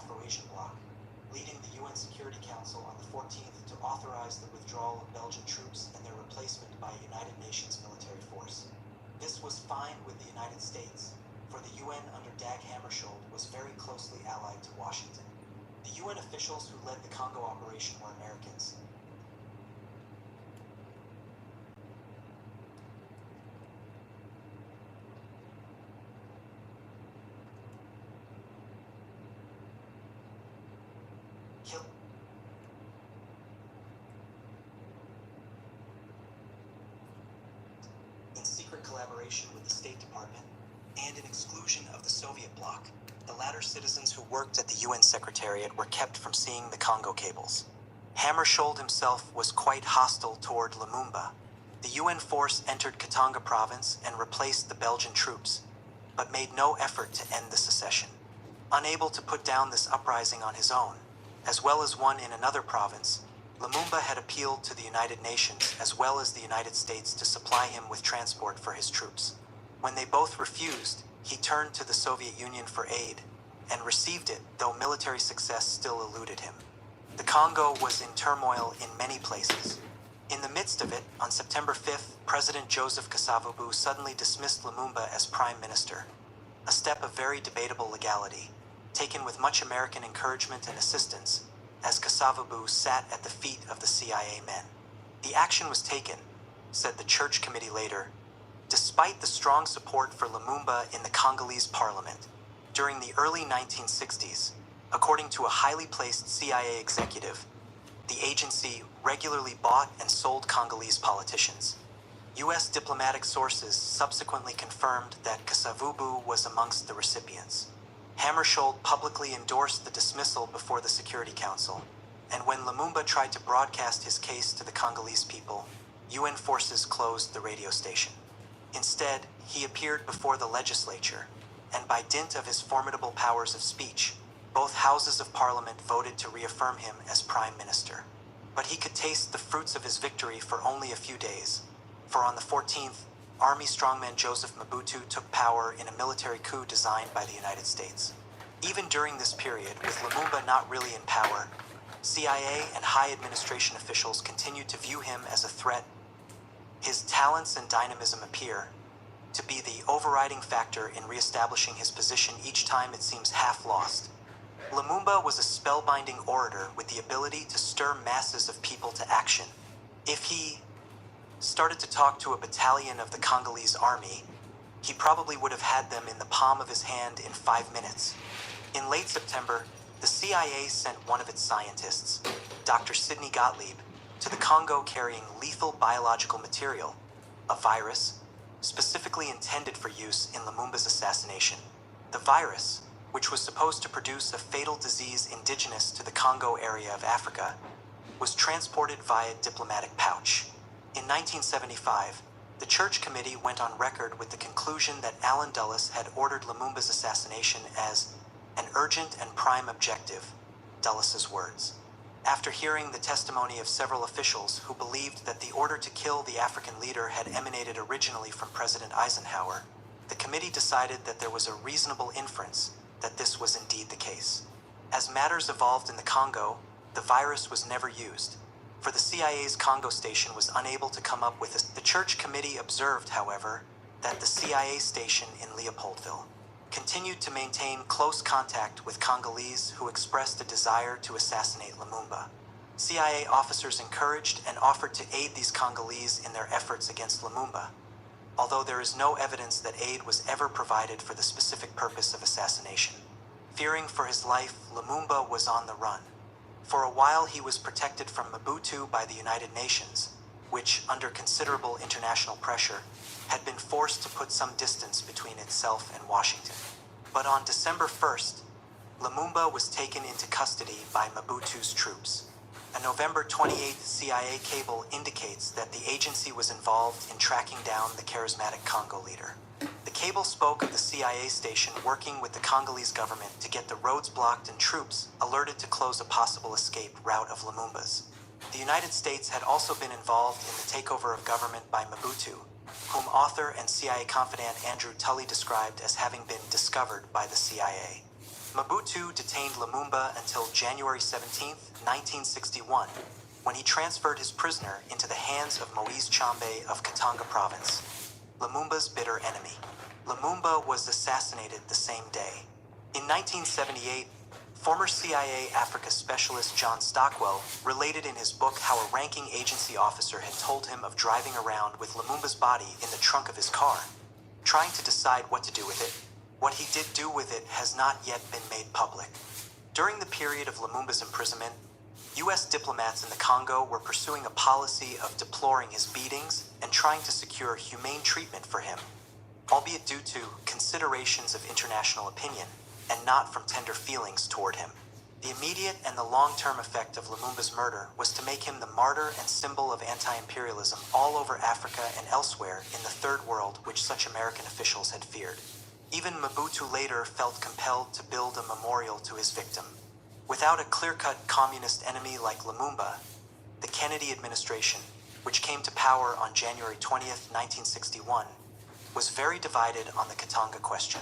Afro-Asian bloc, leading the UN Security Council on the 14th to authorize the withdrawal of Belgian troops and their replacement by a United Nations military force. This was fine with the United States, for the UN under Dag Hammarskjöld was very closely allied to Washington. The UN officials who led the Congo operation were Americans. In secret collaboration with the State Department and in exclusion of the Soviet bloc, the latter citizens who worked at the UN Secretariat were kept from seeing the Congo cables. Hammarskjöld himself was quite hostile toward Lumumba. The UN force entered Katanga province and replaced the Belgian troops, but made no effort to end the secession. Unable to put down this uprising on his own, as well as one in another province, Lumumba had appealed to the United Nations as well as the United States to supply him with transport for his troops. When they both refused, he turned to the Soviet Union for aid, and received it, though military success still eluded him. The Congo was in turmoil in many places. In the midst of it, on September 5th, President Joseph Kasavubu suddenly dismissed Lumumba as prime minister, a step of very debatable legality, taken with much American encouragement and assistance, as Kasavubu sat at the feet of the CIA men. The action was taken, said the Church Committee later, despite the strong support for Lumumba in the Congolese parliament. During the early 1960s, according to a highly placed CIA executive, the agency regularly bought and sold Congolese politicians. U.S. diplomatic sources subsequently confirmed that Kasavubu was amongst the recipients. Hammarskjöld publicly endorsed the dismissal before the Security Council, and when Lumumba tried to broadcast his case to the Congolese people, UN forces closed the radio station. Instead, he appeared before the legislature, and by dint of his formidable powers of speech, both houses of parliament voted to reaffirm him as prime minister. But he could taste the fruits of his victory for only a few days, for on the 14th, Army strongman Joseph Mobutu took power in a military coup designed by the United States. Even during this period, with Lumumba not really in power, CIA and high administration officials continued to view him as a threat. His talents and dynamism appear to be the overriding factor in reestablishing his position each time it seems half lost. Lumumba was a spellbinding orator with the ability to stir masses of people to action. If he started to talk to a battalion of the Congolese army, he probably would have had them in the palm of his hand in 5 minutes. In late September, the CIA sent one of its scientists, Dr. Sidney Gottlieb, to the Congo carrying lethal biological material, a virus, specifically intended for use in Lumumba's assassination. The virus, which was supposed to produce a fatal disease indigenous to the Congo area of Africa, was transported via diplomatic pouch. In 1975, the Church Committee went on record with the conclusion that Allen Dulles had ordered Lumumba's assassination as an urgent and prime objective, Dulles's words. After hearing the testimony of several officials who believed that the order to kill the African leader had emanated originally from President Eisenhower, the committee decided that there was a reasonable inference that this was indeed the case. As matters evolved in the Congo, the virus was never used, for the CIA's Congo station was unable to come up with this. The Church Committee observed, however, that the CIA station in Leopoldville continued to maintain close contact with Congolese who expressed a desire to assassinate Lumumba. CIA officers encouraged and offered to aid these Congolese in their efforts against Lumumba, although there is no evidence that aid was ever provided for the specific purpose of assassination. Fearing for his life, Lumumba was on the run. For a while he was protected from Mobutu by the United Nations, which, under considerable international pressure, had been forced to put some distance between itself and Washington. But on December 1st, Lumumba was taken into custody by Mobutu's troops. A November 28th CIA cable indicates that the agency was involved in tracking down the charismatic Congo leader. The cable spoke of the CIA station working with the Congolese government to get the roads blocked and troops alerted to close a possible escape route of Lumumba's. The United States had also been involved in the takeover of government by Mobutu, whom author and CIA confidant Andrew Tully described as having been discovered by the CIA. Mobutu detained Lumumba until January 17, 1961, when he transferred his prisoner into the hands of Moise Tshombe of Katanga province, Lumumba's bitter enemy. Lumumba was assassinated the same day. In 1978, former CIA Africa specialist John Stockwell related in his book how a ranking agency officer had told him of driving around with Lumumba's body in the trunk of his car, trying to decide what to do with it. What he did do with it has not yet been made public. During the period of Lumumba's imprisonment, U.S. diplomats in the Congo were pursuing a policy of deploring his beatings and trying to secure humane treatment for him, albeit due to considerations of international opinion and not from tender feelings toward him. The immediate and the long-term effect of Lumumba's murder was to make him the martyr and symbol of anti-imperialism all over Africa and elsewhere in the Third World, which such American officials had feared. Even Mobutu later felt compelled to build a memorial to his victim. Without a clear-cut communist enemy like Lumumba, the Kennedy administration, which came to power on January 20, 1961, was very divided on the Katanga question.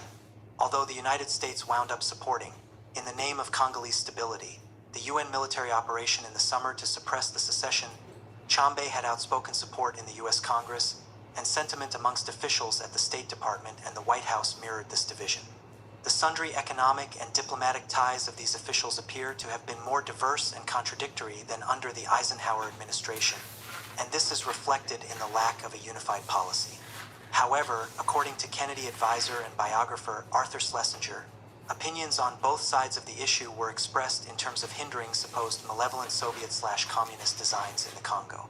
Although the United States wound up supporting, in the name of Congolese stability, the UN military operation in the summer to suppress the secession, Tshombe had outspoken support in the US Congress, and sentiment amongst officials at the State Department and the White House mirrored this division. The sundry economic and diplomatic ties of these officials appear to have been more diverse and contradictory than under the Eisenhower administration, and this is reflected in the lack of a unified policy. However, according to Kennedy advisor and biographer Arthur Schlesinger, opinions on both sides of the issue were expressed in terms of hindering supposed malevolent Soviet/communist designs in the Congo.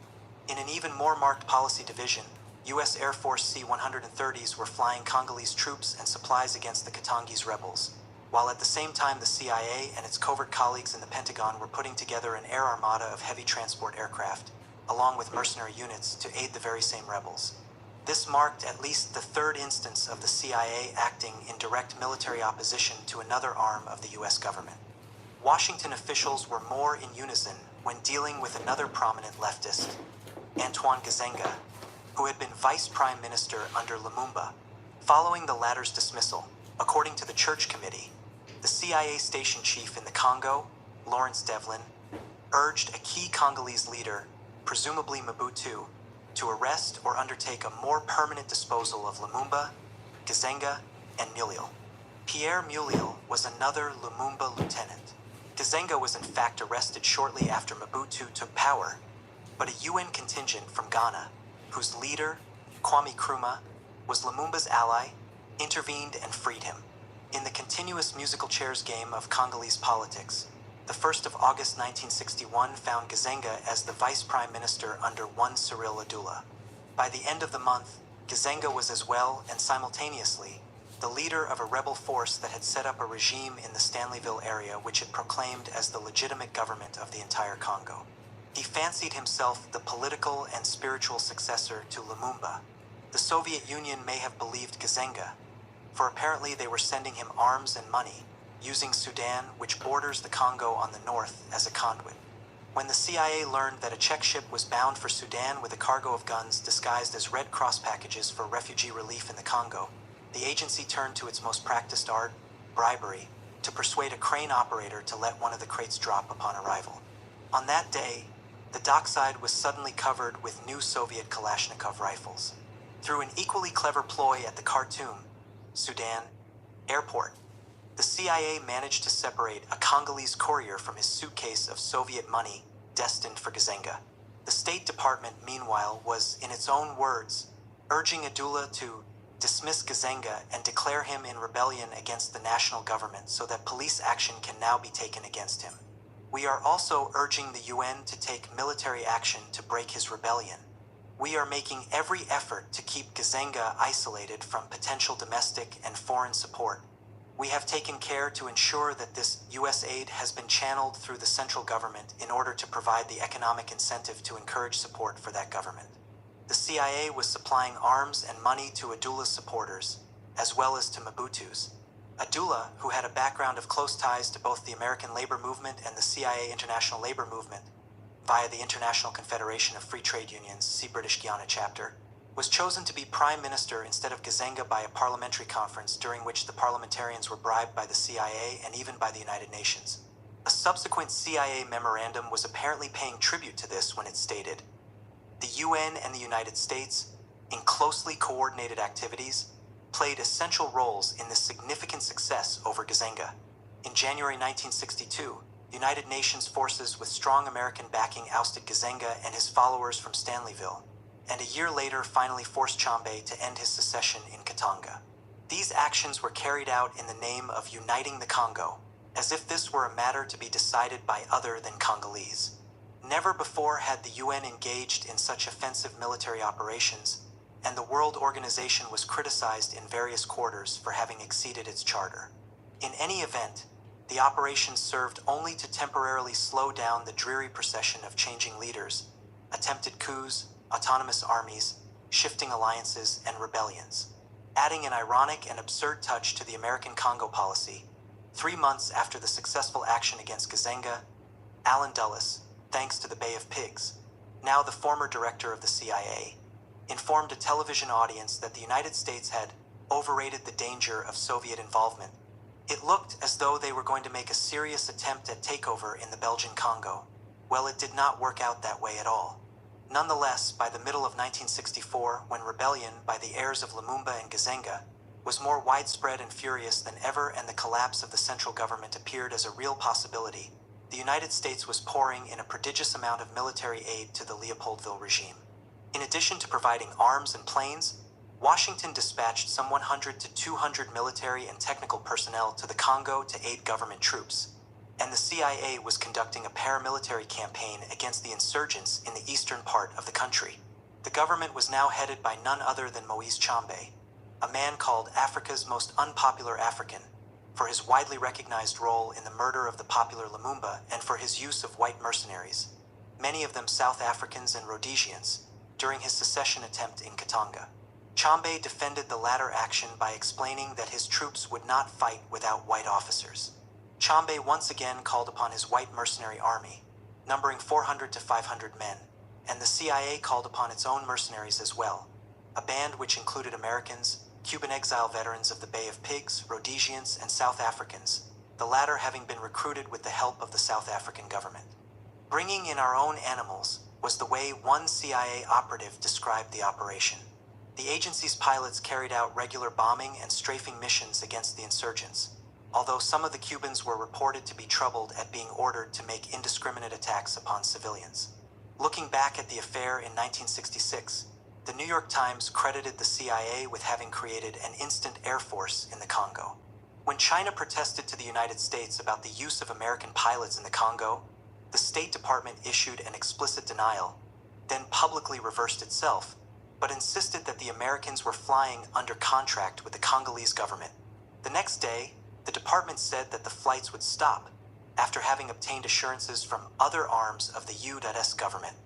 In an even more marked policy division, U.S. Air Force C-130s were flying Congolese troops and supplies against the Katangese rebels, while at the same time the CIA and its covert colleagues in the Pentagon were putting together an air armada of heavy transport aircraft, along with mercenary units, to aid the very same rebels. This marked at least the third instance of the CIA acting in direct military opposition to another arm of the U.S. government. Washington officials were more in unison when dealing with another prominent leftist, Antoine Gizenga, who had been vice prime minister under Lumumba. Following the latter's dismissal, according to the Church Committee, the CIA station chief in the Congo, Lawrence Devlin, urged a key Congolese leader, presumably Mobutu, to arrest or undertake a more permanent disposal of Lumumba, Gizenga, and Mulil. Pierre Mulil was another Lumumba lieutenant. Gizenga was in fact arrested shortly after Mobutu took power, but a UN contingent from Ghana, whose leader, Kwame Nkrumah, was Lumumba's ally, intervened and freed him. In the continuous musical chairs game of Congolese politics, the 1st of August 1961 found Gizenga as the vice prime minister under one Cyril Adula. By the end of the month, Gizenga was as well, and simultaneously, the leader of a rebel force that had set up a regime in the Stanleyville area which it proclaimed as the legitimate government of the entire Congo. He fancied himself the political and spiritual successor to Lumumba. The Soviet Union may have believed Gizenga, for apparently they were sending him arms and money, using Sudan, which borders the Congo on the north, as a conduit. When the CIA learned that a Czech ship was bound for Sudan with a cargo of guns disguised as Red Cross packages for refugee relief in the Congo, the agency turned to its most practiced art, bribery, to persuade a crane operator to let one of the crates drop upon arrival. On that day, the dockside was suddenly covered with new Soviet Kalashnikov rifles. Through an equally clever ploy at the Khartoum, Sudan, airport, the CIA managed to separate a Congolese courier from his suitcase of Soviet money destined for Gizenga. The State Department, meanwhile, was, in its own words, urging Adula to dismiss Gizenga and declare him in rebellion against the national government so that police action can now be taken against him. We are also urging the UN to take military action to break his rebellion. We are making every effort to keep Gizenga isolated from potential domestic and foreign support. We have taken care to ensure that this U.S. aid has been channeled through the central government in order to provide the economic incentive to encourage support for that government. The CIA was supplying arms and money to Adula's supporters, as well as to Mobutu's. Adula, who had a background of close ties to both the American labor movement and the CIA International Labor Movement, via the International Confederation of Free Trade Unions, see British Guiana chapter, was chosen to be prime minister instead of Gazenga by a parliamentary conference during which the parliamentarians were bribed by the CIA and even by the United Nations. A subsequent CIA memorandum was apparently paying tribute to this when it stated, "The UN and the United States, in closely coordinated activities, played essential roles in this significant success over Gazenga." In January 1962, United Nations forces with strong American backing ousted Gazenga and his followers from Stanleyville, and a year later finally forced Chambe to end his secession in Katanga. These actions were carried out in the name of uniting the Congo, as if this were a matter to be decided by other than Congolese. Never before had the UN engaged in such offensive military operations, and the World Organization was criticized in various quarters for having exceeded its charter. In any event, the operation served only to temporarily slow down the dreary procession of changing leaders, attempted coups, autonomous armies, shifting alliances, and rebellions. Adding an ironic and absurd touch to the American Congo policy, 3 months after the successful action against Gazenga, Allen Dulles, thanks to the Bay of Pigs, now the former director of the CIA, informed a television audience that the United States had overrated the danger of Soviet involvement. It looked as though they were going to make a serious attempt at takeover in the Belgian Congo. Well, it did not work out that way at all. Nonetheless, by the middle of 1964, when rebellion by the heirs of Lumumba and Gazenga was more widespread and furious than ever and the collapse of the central government appeared as a real possibility, the United States was pouring in a prodigious amount of military aid to the Leopoldville regime. In addition to providing arms and planes, Washington dispatched some 100 to 200 military and technical personnel to the Congo to aid government troops, and the CIA was conducting a paramilitary campaign against the insurgents in the eastern part of the country. The government was now headed by none other than Moise Chambe, a man called Africa's most unpopular African, for his widely recognized role in the murder of the popular Lumumba and for his use of white mercenaries, many of them South Africans and Rhodesians, during his secession attempt in Katanga. Chambe defended the latter action by explaining that his troops would not fight without white officers. Chambe once again called upon his white mercenary army, numbering 400 to 500 men, and the CIA called upon its own mercenaries as well, a band which included Americans, Cuban exile veterans of the Bay of Pigs, Rhodesians, and South Africans, the latter having been recruited with the help of the South African government. "Bringing in our own animals" was the way one CIA operative described the operation. The agency's pilots carried out regular bombing and strafing missions against the insurgents, although some of the Cubans were reported to be troubled at being ordered to make indiscriminate attacks upon civilians. Looking back at the affair in 1966, the New York Times credited the CIA with having created an instant air force in the Congo. When China protested to the United States about the use of American pilots in the Congo, the State Department issued an explicit denial, then publicly reversed itself, but insisted that the Americans were flying under contract with the Congolese government. The next day, the department said that the flights would stop after having obtained assurances from other arms of the U.S. government,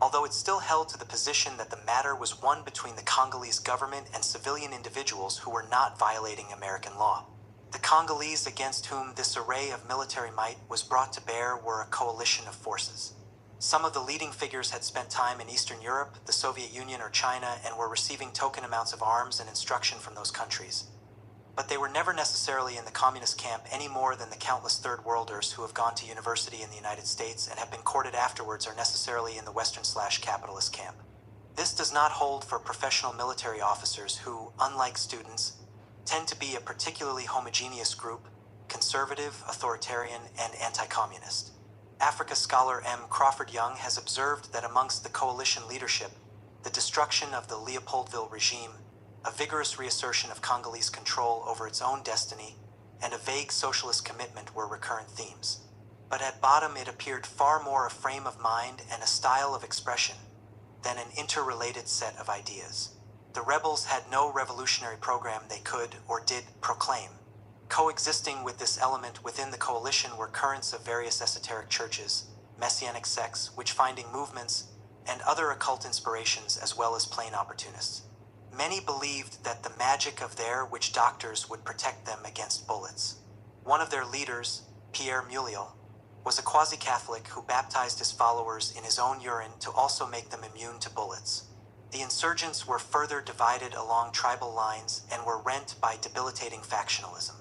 although it still held to the position that the matter was one between the Congolese government and civilian individuals who were not violating American law. The Congolese against whom this array of military might was brought to bear were a coalition of forces. Some of the leading figures had spent time in Eastern Europe, the Soviet Union, or China, and were receiving token amounts of arms and instruction from those countries. But they were never necessarily in the communist camp any more than the countless third worlders who have gone to university in the United States and have been courted afterwards are necessarily in the Western/capitalist camp. This does not hold for professional military officers who, unlike students, tend to be a particularly homogeneous group, conservative, authoritarian, and anti-communist. Africa scholar M. Crawford Young has observed that amongst the coalition leadership, the destruction of the Leopoldville regime, a vigorous reassertion of Congolese control over its own destiny, and a vague socialist commitment were recurrent themes. But at bottom it appeared far more a frame of mind and a style of expression than an interrelated set of ideas. The rebels had no revolutionary program they could or did proclaim. Coexisting with this element within the coalition were currents of various esoteric churches, messianic sects, witch-finding movements, and other occult inspirations, as well as plain opportunists. Many believed that the magic of their witch doctors would protect them against bullets. One of their leaders, Pierre Mulliel, was a quasi-Catholic who baptized his followers in his own urine to also make them immune to bullets. The insurgents were further divided along tribal lines and were rent by debilitating factionalism.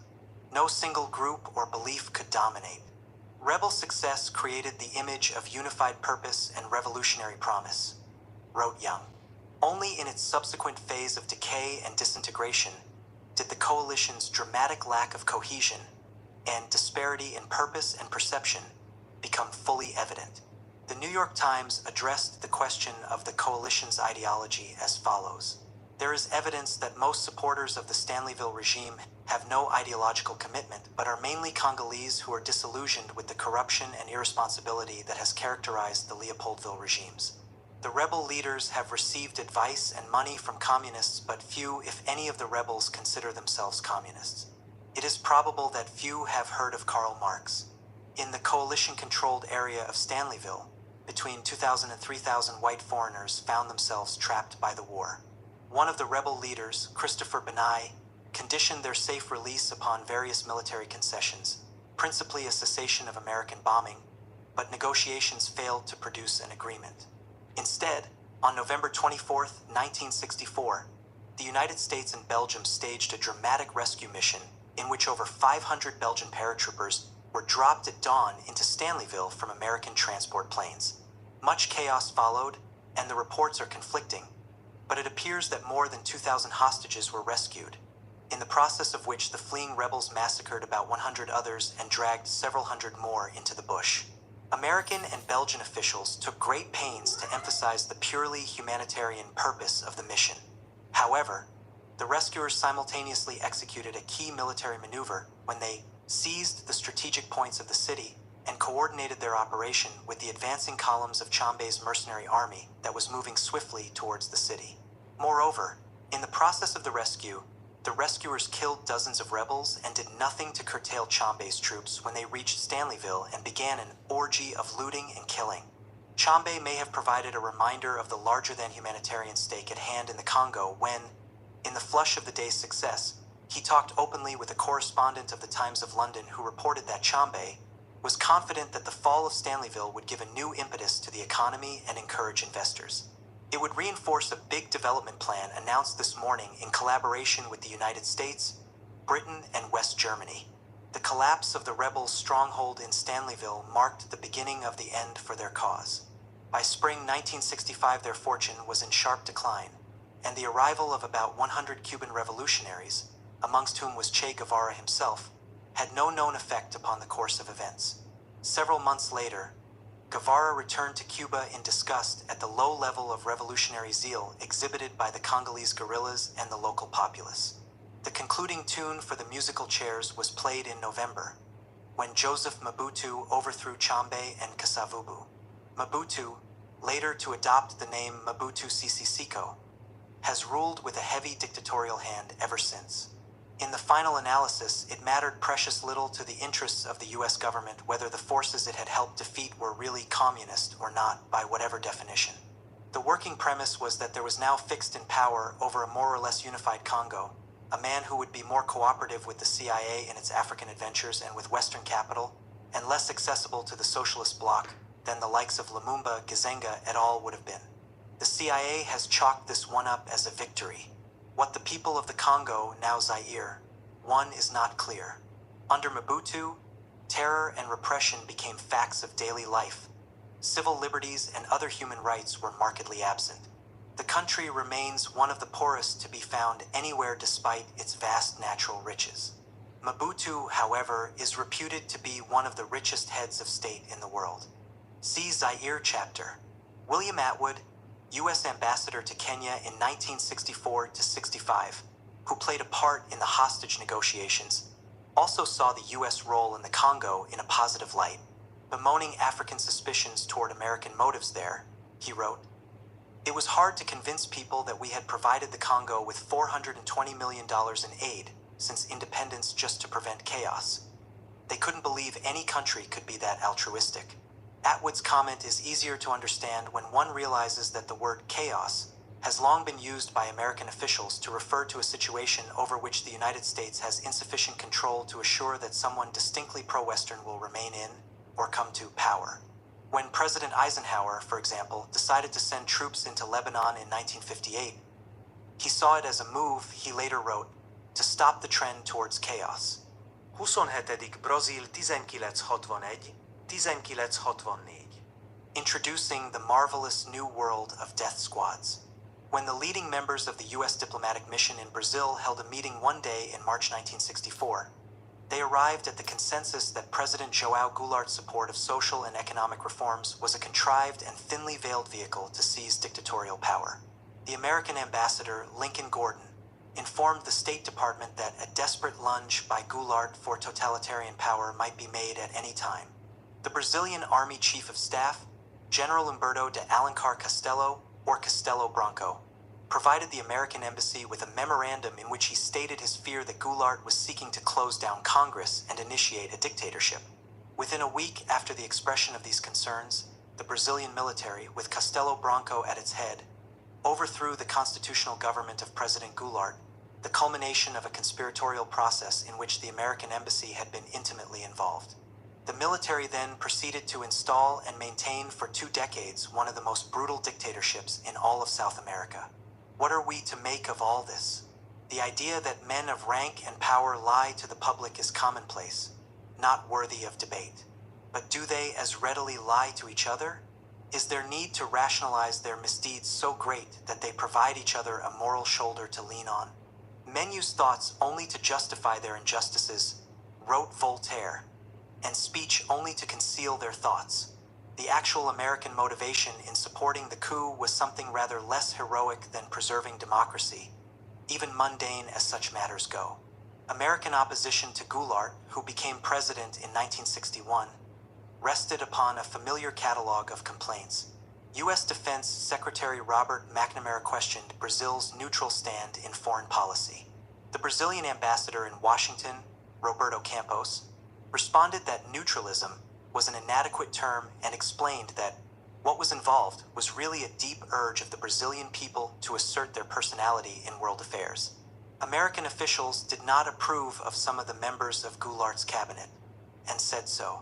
No single group or belief could dominate. Rebel success created the image of unified purpose and revolutionary promise, wrote Young. Only in its subsequent phase of decay and disintegration did the coalition's dramatic lack of cohesion and disparity in purpose and perception become fully evident. The New York Times addressed the question of the coalition's ideology as follows. There is evidence that most supporters of the Stanleyville regime have no ideological commitment, but are mainly Congolese who are disillusioned with the corruption and irresponsibility that has characterized the Leopoldville regimes. The rebel leaders have received advice and money from communists, but few, if any, of the rebels consider themselves communists. It is probable that few have heard of Karl Marx. In the coalition-controlled area of Stanleyville, between 2,000 and 3,000 white foreigners found themselves trapped by the war. One of the rebel leaders, Christopher Benai, conditioned their safe release upon various military concessions, principally a cessation of American bombing, but negotiations failed to produce an agreement. Instead, on November 24, 1964, the United States and Belgium staged a dramatic rescue mission in which over 500 Belgian paratroopers were dropped at dawn into Stanleyville from American transport planes. Much chaos followed, and the reports are conflicting, but it appears that more than 2,000 hostages were rescued, in the process of which the fleeing rebels massacred about 100 others and dragged several hundred more into the bush. American and Belgian officials took great pains to emphasize the purely humanitarian purpose of the mission. However, the rescuers simultaneously executed a key military maneuver when they seized the strategic points of the city and coordinated their operation with the advancing columns of Chambe's mercenary army that was moving swiftly towards the city. Moreover, in the process of the rescue, the rescuers killed dozens of rebels and did nothing to curtail Chambe's troops when they reached Stanleyville and began an orgy of looting and killing. Chambe may have provided a reminder of the larger-than-humanitarian stake at hand in the Congo when, in the flush of the day's success, he talked openly with a correspondent of the Times of London who reported that Chambe was confident that the fall of Stanleyville would give a new impetus to the economy and encourage investors. It would reinforce a big development plan announced this morning in collaboration with the United States, Britain, and West Germany. The collapse of the rebels' stronghold in Stanleyville marked the beginning of the end for their cause. By spring 1965, their fortune was in sharp decline, and the arrival of about 100 Cuban revolutionaries, amongst whom was Che Guevara himself, had no known effect upon the course of events. Several months later, Guevara returned to Cuba in disgust at the low level of revolutionary zeal exhibited by the Congolese guerrillas and the local populace. The concluding tune for the musical chairs was played in November, when Joseph Mobutu overthrew Chambe and Kasavubu. Mobutu, later to adopt the name Mobutu Sese Seko, has ruled with a heavy dictatorial hand ever since. In the final analysis, it mattered precious little to the interests of the US government whether the forces it had helped defeat were really communist or not by whatever definition. The working premise was that there was now fixed in power over a more or less unified Congo, a man who would be more cooperative with the CIA in its African adventures and with Western capital, and less accessible to the socialist bloc than the likes of Lumumba, Gizenga et al. Would have been. The CIA has chalked this one up as a victory. What the people of the Congo, now Zaire, won is not clear. Under Mobutu, terror and repression became facts of daily life. Civil liberties and other human rights were markedly absent. The country remains one of the poorest to be found anywhere despite its vast natural riches. Mobutu, however, is reputed to be one of the richest heads of state in the world. See Zaire chapter. William Atwood, U.S. ambassador to Kenya in 1964-65, who played a part in the hostage negotiations, also saw the U.S. role in the Congo in a positive light. Bemoaning African suspicions toward American motives there, he wrote, "It was hard to convince people that we had provided the Congo with $420 million in aid since independence just to prevent chaos. They couldn't believe any country could be that altruistic." Atwood's comment is easier to understand when one realizes that the word chaos has long been used by American officials to refer to a situation over which the United States has insufficient control to assure that someone distinctly pro-Western will remain in or come to power. When President Eisenhower, for example, decided to send troops into Lebanon in 1958, he saw it as a move, he later wrote, to stop the trend towards chaos. 27. Brazil 1961, 1964. Introducing the marvelous new world of death squads. When the leading members of the U.S. diplomatic mission in Brazil held a meeting one day in March 1964, they arrived at the consensus that President João Goulart's support of social and economic reforms was a contrived and thinly veiled vehicle to seize dictatorial power. The American ambassador, Lincoln Gordon, informed the State Department that a desperate lunge by Goulart for totalitarian power might be made at any time. The Brazilian Army Chief of Staff, General Humberto de Alencar Castelo, or Castelo Branco, provided the American embassy with a memorandum in which he stated his fear that Goulart was seeking to close down Congress and initiate a dictatorship. Within a week after the expression of these concerns, the Brazilian military, with Castelo Branco at its head, overthrew the constitutional government of President Goulart, the culmination of a conspiratorial process in which the American embassy had been intimately involved. The military then proceeded to install and maintain for 2 decades one of the most brutal dictatorships in all of South America. What are we to make of all this? The idea that men of rank and power lie to the public is commonplace, not worthy of debate. But do they as readily lie to each other? Is their need to rationalize their misdeeds so great that they provide each other a moral shoulder to lean on? Men use thoughts only to justify their injustices, wrote Voltaire, and speech only to conceal their thoughts. The actual American motivation in supporting the coup was something rather less heroic than preserving democracy, even mundane as such matters go. American opposition to Goulart, who became president in 1961, rested upon a familiar catalog of complaints. U.S. Defense Secretary Robert McNamara questioned Brazil's neutral stand in foreign policy. The Brazilian ambassador in Washington, Roberto Campos, responded that neutralism was an inadequate term and explained that what was involved was really a deep urge of the Brazilian people to assert their personality in world affairs. American officials did not approve of some of the members of Goulart's cabinet, and said so.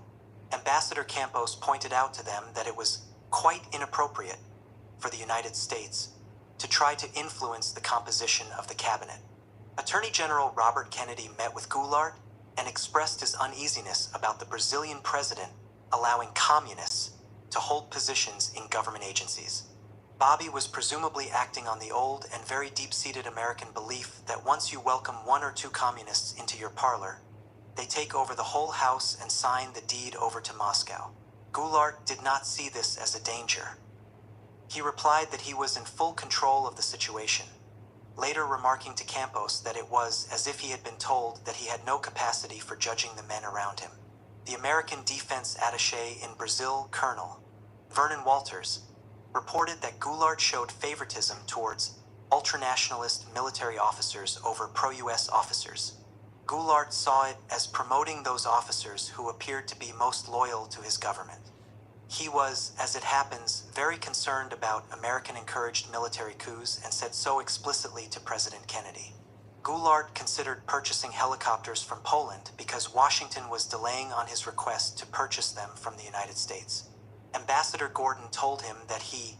Ambassador Campos pointed out to them that it was quite inappropriate for the United States to try to influence the composition of the cabinet. Attorney General Robert Kennedy met with Goulart and expressed his uneasiness about the Brazilian president allowing communists to hold positions in government agencies. Bobby was presumably acting on the old and very deep-seated American belief that once you welcome 1 or 2 communists into your parlor, they take over the whole house and sign the deed over to Moscow. Goulart did not see this as a danger. He replied that he was in full control of the situation, later remarking to Campos that it was as if he had been told that he had no capacity for judging the men around him. The American defense attaché in Brazil, Colonel Vernon Walters, reported that Goulart showed favoritism towards ultranationalist military officers over pro-US officers. Goulart saw it as promoting those officers who appeared to be most loyal to his government. He was, as it happens, very concerned about American-encouraged military coups and said so explicitly to President Kennedy. Goulart considered purchasing helicopters from Poland because Washington was delaying on his request to purchase them from the United States. Ambassador Gordon told him that he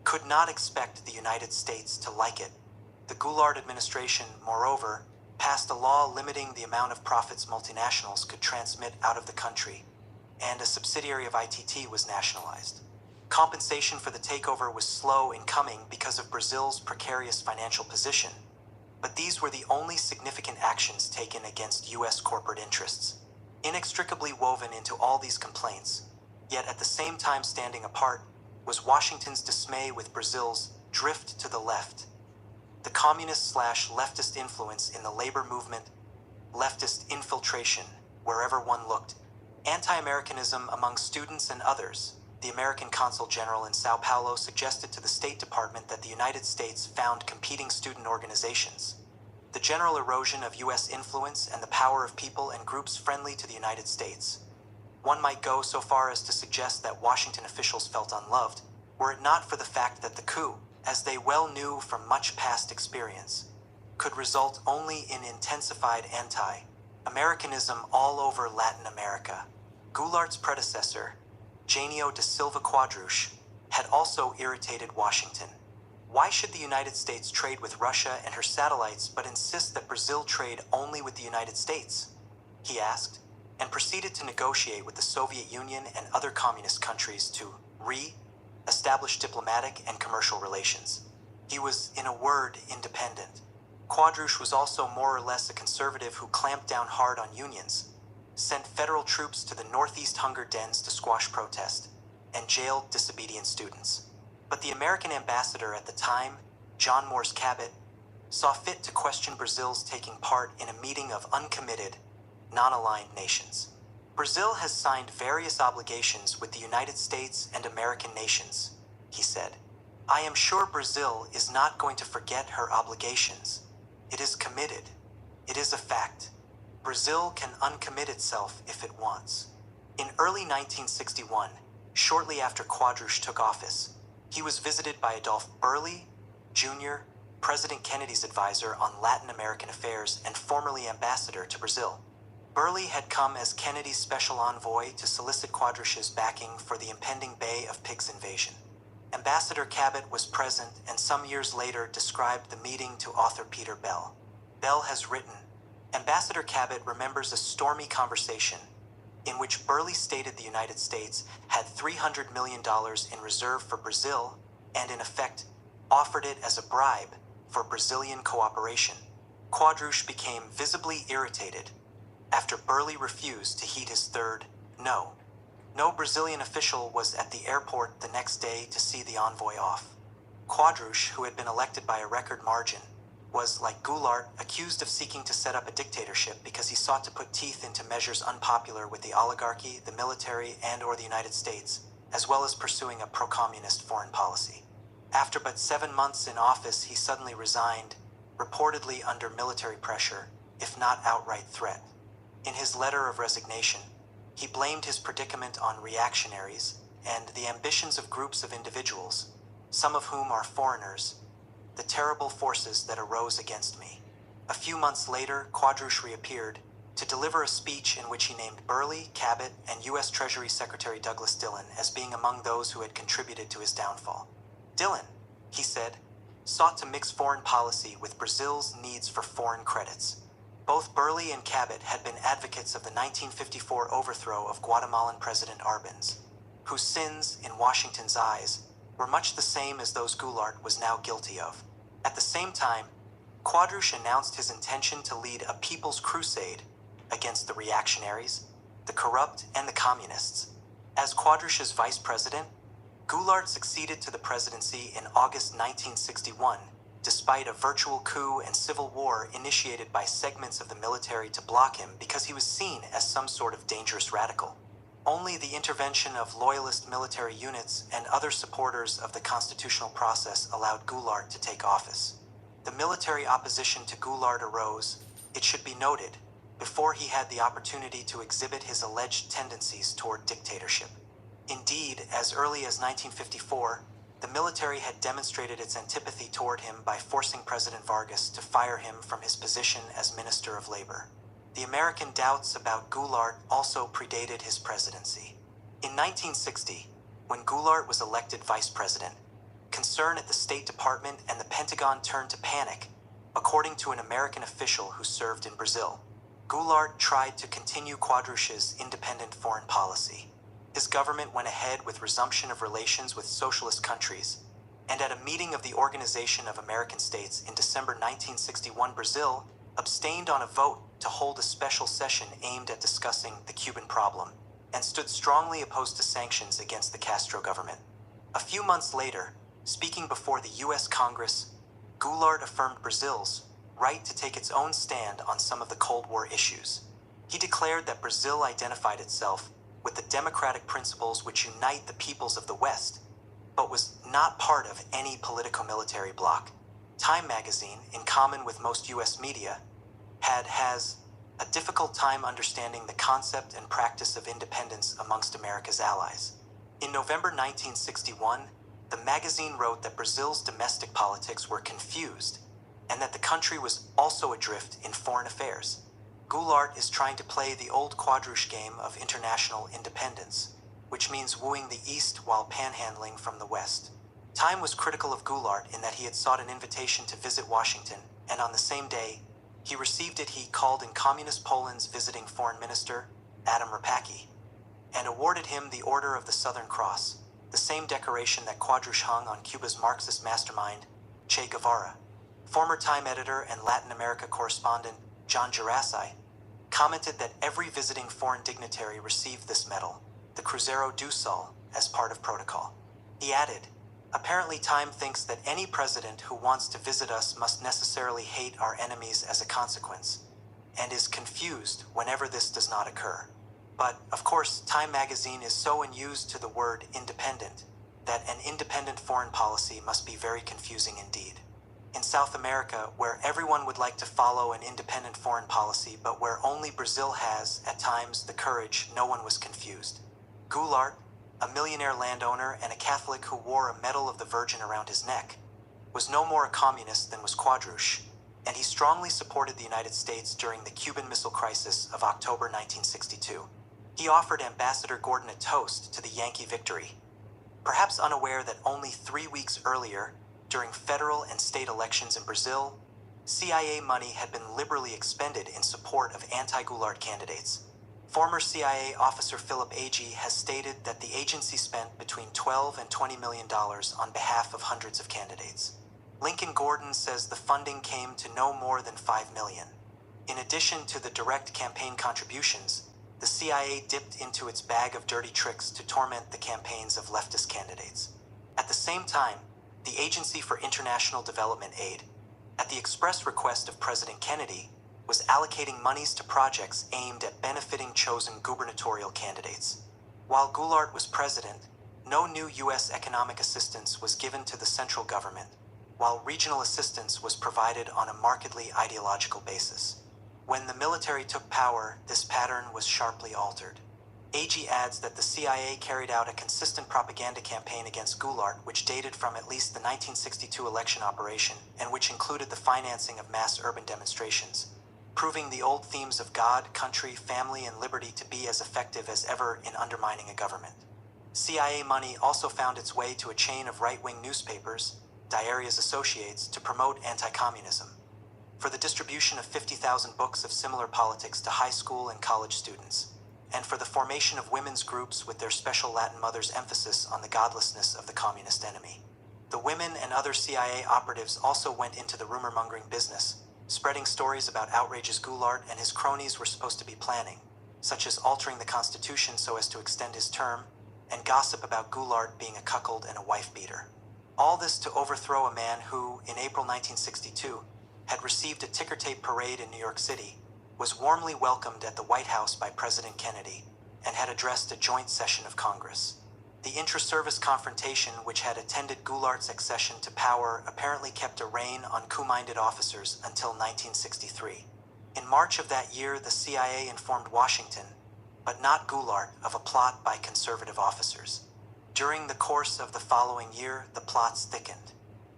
could not expect the United States to like it. The Goulart administration, moreover, passed a law limiting the amount of profits multinationals could transmit out of the country, and a subsidiary of ITT was nationalized. Compensation for the takeover was slow in coming because of Brazil's precarious financial position, but these were the only significant actions taken against U.S. corporate interests. Inextricably woven into all these complaints, yet at the same time standing apart, was Washington's dismay with Brazil's drift to the left. The communist/leftist influence in the labor movement, leftist infiltration wherever one looked, anti-Americanism among students and others. The American Consul General in Sao Paulo suggested to the State Department that the United States found competing student organizations. The general erosion of U.S. influence and the power of people and groups friendly to the United States. One might go so far as to suggest that Washington officials felt unloved, were it not for the fact that the coup, as they well knew from much past experience, could result only in intensified anti-Americanism all over Latin America. Goulart's predecessor, Janio da Silva Quadrush, had also irritated Washington. Why should the United States trade with Russia and her satellites but insist that Brazil trade only with the United States? He asked, and proceeded to negotiate with the Soviet Union and other communist countries to re-establish diplomatic and commercial relations. He was, in a word, independent. Quadrush was also more or less a conservative who clamped down hard on unions, sent federal troops to the northeast hunger dens to squash protest, and jailed disobedient students. But the American ambassador at the time, John Morse Cabot, saw fit to question Brazil's taking part in a meeting of uncommitted, non-aligned nations. Brazil has signed various obligations with the United States and American nations, he said. I am sure Brazil is not going to forget her obligations. It is committed. It is a fact. Brazil can uncommit itself if it wants. In early 1961, shortly after Quadrush took office, he was visited by Adolph Burley, Jr., President Kennedy's advisor on Latin American affairs and formerly ambassador to Brazil. Burley had come as Kennedy's special envoy to solicit Quadrush's backing for the impending Bay of Pigs invasion. Ambassador Cabot was present and some years later described the meeting to author Peter Bell. Bell has written, Ambassador Cabot remembers a stormy conversation in which Burley stated the United States had $300 million in reserve for Brazil and in effect offered it as a bribe for Brazilian cooperation. Quadrush became visibly irritated after Burley refused to heed his third no. No Brazilian official was at the airport the next day to see the envoy off. Quadrush, who had been elected by a record margin, was, like Goulart, accused of seeking to set up a dictatorship because he sought to put teeth into measures unpopular with the oligarchy, the military, and/or the United States, as well as pursuing a pro-communist foreign policy. After but 7 months in office, he suddenly resigned, reportedly under military pressure, if not outright threat. In his letter of resignation, he blamed his predicament on reactionaries and the ambitions of groups of individuals, some of whom are foreigners, the terrible forces that arose against me. A few months later, Quadrush reappeared to deliver a speech in which he named Burley, Cabot, and U.S. Treasury Secretary Douglas Dillon as being among those who had contributed to his downfall. Dillon, he said, sought to mix foreign policy with Brazil's needs for foreign credits. Both Burley and Cabot had been advocates of the 1954 overthrow of Guatemalan President Arbenz, whose sins, in Washington's eyes, were much the same as those Goulart was now guilty of. At the same time, Quadrush announced his intention to lead a people's crusade against the reactionaries, the corrupt, and the communists. As Quadrush's vice president, Goulart succeeded to the presidency in August 1961, despite a virtual coup and civil war initiated by segments of the military to block him because he was seen as some sort of dangerous radical. Only the intervention of loyalist military units and other supporters of the constitutional process allowed Goulart to take office. The military opposition to Goulart arose, it should be noted, before he had the opportunity to exhibit his alleged tendencies toward dictatorship. Indeed, as early as 1954, the military had demonstrated its antipathy toward him by forcing President Vargas to fire him from his position as Minister of Labor. The American doubts about Goulart also predated his presidency. In 1960, when Goulart was elected vice president, concern at the State Department and the Pentagon turned to panic, according to an American official who served in Brazil. Goulart tried to continue Quadrush's independent foreign policy. His government went ahead with resumption of relations with socialist countries, and at a meeting of the Organization of American States in December 1961, Brazil abstained on a vote to hold a special session aimed at discussing the Cuban problem, and stood strongly opposed to sanctions against the Castro government. A few months later, speaking before the U.S. Congress, Goulart affirmed Brazil's right to take its own stand on some of the Cold War issues. He declared that Brazil identified itself with the democratic principles which unite the peoples of the West, but was not part of any politico-military bloc. Time magazine, in common with most U.S. media, has a difficult time understanding the concept and practice of independence amongst America's allies. In November 1961, the magazine wrote that Brazil's domestic politics were confused and that the country was also adrift in foreign affairs. Goulart is trying to play the old Quadrush game of international independence, which means wooing the East while panhandling from the West. Time was critical of Goulart in that he had sought an invitation to visit Washington, and on the same day, he received it. He called in Communist Poland's visiting foreign minister, Adam Rapacki, and awarded him the Order of the Southern Cross, the same decoration that Quadrush hung on Cuba's Marxist mastermind, Che Guevara. Former Time editor and Latin America correspondent John Gerassi commented that every visiting foreign dignitary received this medal, the Cruzeiro do Sul, as part of protocol. He added, "Apparently Time thinks that any president who wants to visit us must necessarily hate our enemies as a consequence, and is confused whenever this does not occur." But, of course, Time magazine is so unused to the word independent that an independent foreign policy must be very confusing indeed. In South America, where everyone would like to follow an independent foreign policy, but where only Brazil has, at times, the courage, no one was confused. Goulart, a millionaire landowner and a Catholic who wore a medal of the Virgin around his neck, was no more a communist than was Quadrush, and he strongly supported the United States during the Cuban Missile Crisis of October 1962. He offered Ambassador Gordon a toast to the Yankee victory, perhaps unaware that only 3 weeks earlier, during federal and state elections in Brazil, CIA money had been liberally expended in support of anti-Goulart candidates. Former CIA officer Philip Agee has stated that the agency spent between $12 and $20 million on behalf of hundreds of candidates. Lincoln Gordon says the funding came to no more than $5 million. In addition to the direct campaign contributions, the CIA dipped into its bag of dirty tricks to torment the campaigns of leftist candidates. At the same time, the Agency for International Development Aid, at the express request of President Kennedy, was allocating monies to projects aimed at benefiting chosen gubernatorial candidates. While Goulart was president, no new U.S. economic assistance was given to the central government, while regional assistance was provided on a markedly ideological basis. When the military took power, this pattern was sharply altered. Agee adds that the CIA carried out a consistent propaganda campaign against Goulart, which dated from at least the 1962 election operation, and which included the financing of mass urban demonstrations, proving the old themes of God, country, family, and liberty to be as effective as ever in undermining a government. CIA money also found its way to a chain of right-wing newspapers, Diarias Associates, to promote anti-communism, for the distribution of 50,000 books of similar politics to high school and college students, and for the formation of women's groups with their special Latin mothers' emphasis on the godlessness of the communist enemy. The women and other CIA operatives also went into the rumor-mongering business, spreading stories about outrages Goulart and his cronies were supposed to be planning, such as altering the Constitution so as to extend his term, and gossip about Goulart being a cuckold and a wife-beater. All this to overthrow a man who, in April 1962, had received a ticker-tape parade in New York City, was warmly welcomed at the White House by President Kennedy, and had addressed a joint session of Congress. The intra-service confrontation which had attended Goulart's accession to power apparently kept a rein on coup-minded officers until 1963. In March of that year, the CIA informed Washington, but not Goulart, of a plot by conservative officers. During the course of the following year, the plots thickened.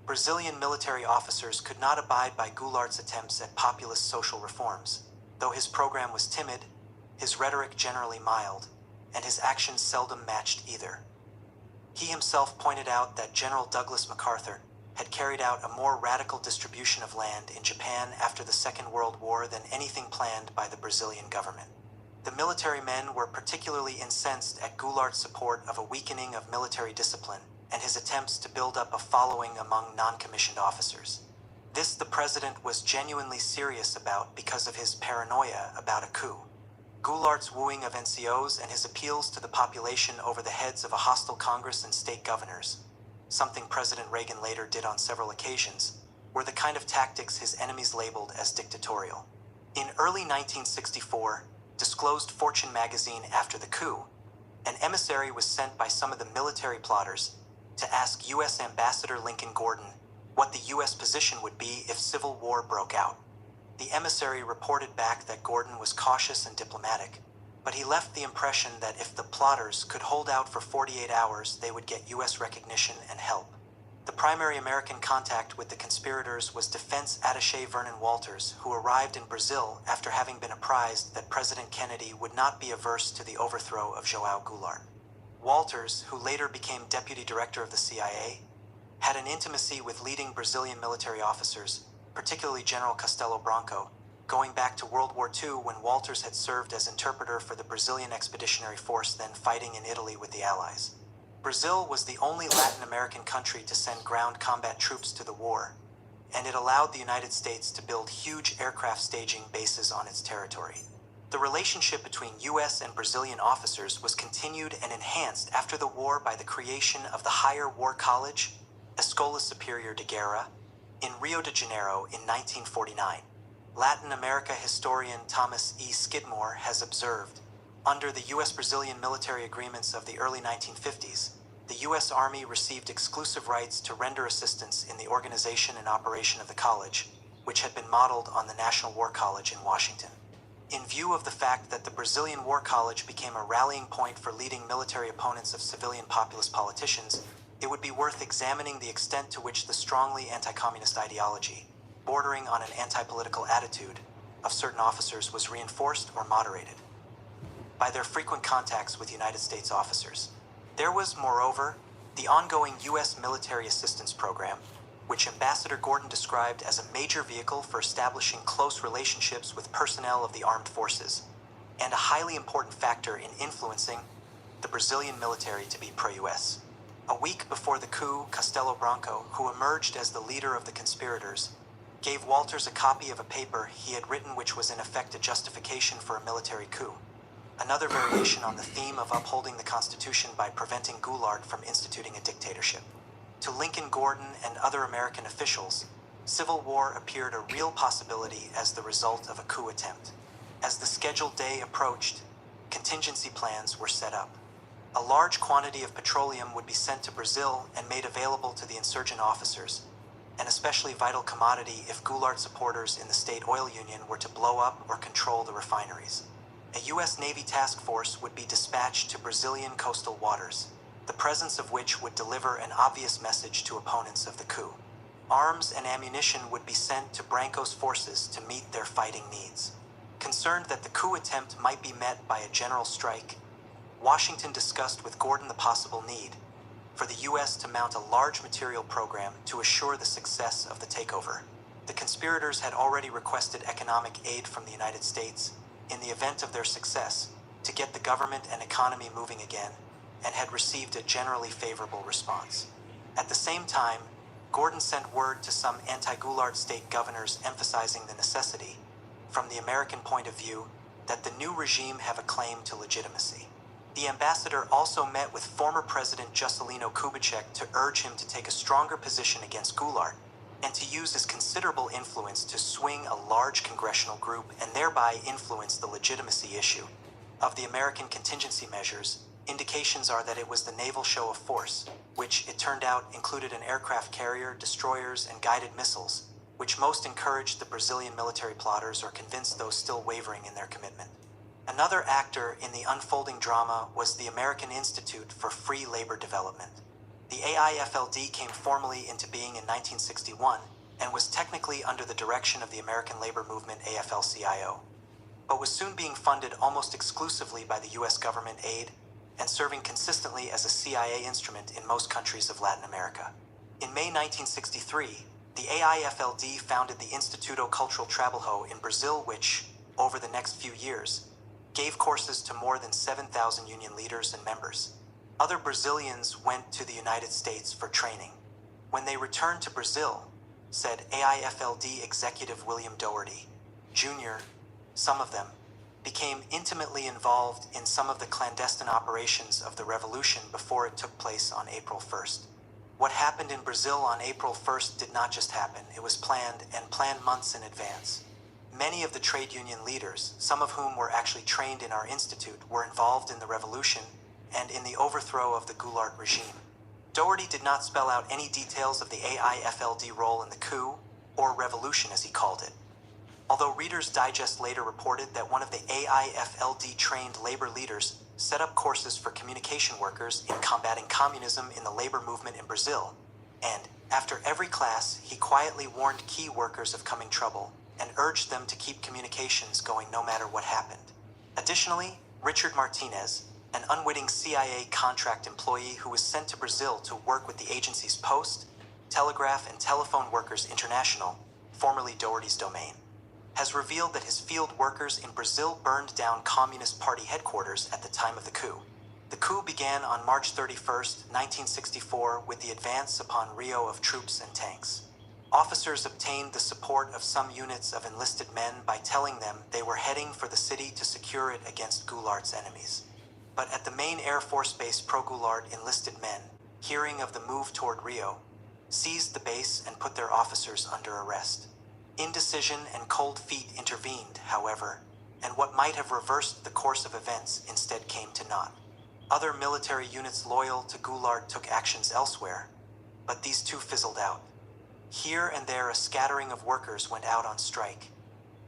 Brazilian military officers could not abide by Goulart's attempts at populist social reforms. Though his program was timid, his rhetoric generally mild, and his actions seldom matched either. He himself pointed out that General Douglas MacArthur had carried out a more radical distribution of land in Japan after the Second World War than anything planned by the Brazilian government. The military men were particularly incensed at Goulart's support of a weakening of military discipline and his attempts to build up a following among non-commissioned officers. This the president was genuinely serious about because of his paranoia about a coup. Goulart's wooing of NCOs and his appeals to the population over the heads of a hostile Congress and state governors, something President Reagan later did on several occasions, were the kind of tactics his enemies labeled as dictatorial. In early 1964, disclosed Fortune magazine after the coup, an emissary was sent by some of the military plotters to ask U.S. Ambassador Lincoln Gordon what the U.S. position would be if civil war broke out. The emissary reported back that Gordon was cautious and diplomatic, but he left the impression that if the plotters could hold out for 48 hours, they would get U.S. recognition and help. The primary American contact with the conspirators was Defense Attaché Vernon Walters, who arrived in Brazil after having been apprised that President Kennedy would not be averse to the overthrow of João Goulart. Walters, who later became deputy director of the CIA, had an intimacy with leading Brazilian military officers, particularly General Castelo Branco, going back to World War II when Walters had served as interpreter for the Brazilian Expeditionary Force then fighting in Italy with the Allies. Brazil was the only Latin American country to send ground combat troops to the war, and it allowed the United States to build huge aircraft staging bases on its territory. The relationship between US and Brazilian officers was continued and enhanced after the war by the creation of the Higher War College, Escola Superior de Guerra, in Rio de Janeiro in 1949. Latin America historian Thomas E. Skidmore has observed, under the US-Brazilian military agreements of the early 1950s, the US Army received exclusive rights to render assistance in the organization and operation of the college, which had been modeled on the National War College in Washington. In view of the fact that the Brazilian War College became a rallying point for leading military opponents of civilian populist politicians, it would be worth examining the extent to which the strongly anti-communist ideology, bordering on an anti-political attitude, of certain officers was reinforced or moderated by their frequent contacts with United States officers. There was, moreover, the ongoing U.S. military assistance program, which Ambassador Gordon described as a major vehicle for establishing close relationships with personnel of the armed forces, and a highly important factor in influencing the Brazilian military to be pro-US. A week before the coup, Castelo Branco, who emerged as the leader of the conspirators, gave Walters a copy of a paper he had written which was in effect a justification for a military coup. Another variation on the theme of upholding the Constitution by preventing Goulart from instituting a dictatorship. To Lincoln Gordon and other American officials, civil war appeared a real possibility as the result of a coup attempt. As the scheduled day approached, contingency plans were set up. A large quantity of petroleum would be sent to Brazil and made available to the insurgent officers, an especially vital commodity if Goulart supporters in the State Oil Union were to blow up or control the refineries. A U.S. Navy task force would be dispatched to Brazilian coastal waters, the presence of which would deliver an obvious message to opponents of the coup. Arms and ammunition would be sent to Branco's forces to meet their fighting needs. Concerned that the coup attempt might be met by a general strike, Washington discussed with Gordon the possible need for the U.S. to mount a large material program to assure the success of the takeover. The conspirators had already requested economic aid from the United States in the event of their success to get the government and economy moving again, and had received a generally favorable response. At the same time, Gordon sent word to some anti-Goulart state governors emphasizing the necessity, from the American point of view, that the new regime have a claim to legitimacy. The ambassador also met with former President Juscelino Kubitschek to urge him to take a stronger position against Goulart, and to use his considerable influence to swing a large congressional group and thereby influence the legitimacy issue of the American contingency measures. Indications are that it was the naval show of force, which, it turned out, included an aircraft carrier, destroyers, and guided missiles, which most encouraged the Brazilian military plotters or convinced those still wavering in their commitment. Another actor in the unfolding drama was the American Institute for Free Labor Development. The AIFLD came formally into being in 1961 and was technically under the direction of the American labor movement AFL-CIO, but was soon being funded almost exclusively by the US government aid and serving consistently as a CIA instrument in most countries of Latin America. In May 1963, the AIFLD founded the Instituto Cultural Trabalho in Brazil, which, over the next few years, gave courses to more than 7,000 union leaders and members. Other Brazilians went to the United States for training. When they returned to Brazil, said AIFLD executive William Doherty, Jr., some of them became intimately involved in some of the clandestine operations of the revolution before it took place on April 1st. What happened in Brazil on April 1st did not just happen, it was planned, and planned months in advance. Many of the trade union leaders, some of whom were actually trained in our institute, were involved in the revolution and in the overthrow of the Goulart regime. Doherty did not spell out any details of the AIFLD role in the coup, or revolution as he called it. Although Reader's Digest later reported that one of the AIFLD-trained labor leaders set up courses for communication workers in combating communism in the labor movement in Brazil, and, after every class, he quietly warned key workers of coming trouble and urged them to keep communications going no matter what happened. Additionally, Richard Martinez, an unwitting CIA contract employee who was sent to Brazil to work with the agency's Post, Telegraph, and Telephone Workers International, formerly Doherty's domain, has revealed that his field workers in Brazil burned down Communist Party headquarters at the time of the coup. The coup began on March 31st, 1964, with the advance upon Rio of troops and tanks. Officers obtained the support of some units of enlisted men by telling them they were heading for the city to secure it against Goulart's enemies. But at the main Air Force base, pro-Goulart enlisted men, hearing of the move toward Rio, seized the base and put their officers under arrest. Indecision and cold feet intervened, however, and what might have reversed the course of events instead came to naught. Other military units loyal to Goulart took actions elsewhere, but these too fizzled out. Here and there a scattering of workers went out on strike.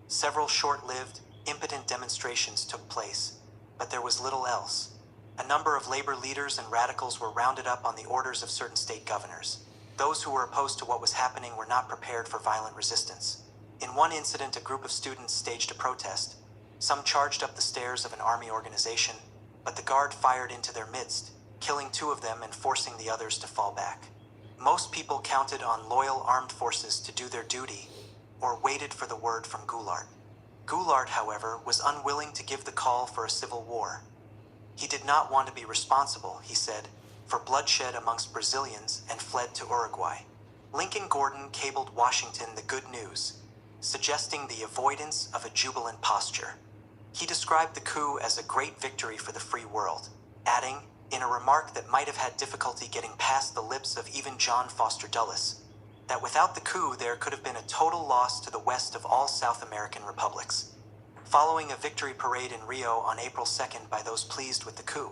Several short-lived, impotent demonstrations took place, but there was little else. A number of labor leaders and radicals were rounded up on the orders of certain state governors. Those who were opposed to what was happening were not prepared for violent resistance. In one incident, a group of students staged a protest. Some charged up the stairs of an army organization, but the guard fired into their midst, killing 2 of them and forcing the others to fall back. Most people counted on loyal armed forces to do their duty, or waited for the word from Goulart. Goulart, however, was unwilling to give the call for a civil war. He did not want to be responsible, he said, for bloodshed amongst Brazilians and fled to Uruguay. Lincoln Gordon cabled Washington the good news, suggesting the avoidance of a jubilant posture. He described the coup as a great victory for the free world, adding, in a remark that might have had difficulty getting past the lips of even John Foster Dulles, that without the coup there could have been a total loss to the west of all South American republics. Following a victory parade in Rio on April 2nd by those pleased with the coup,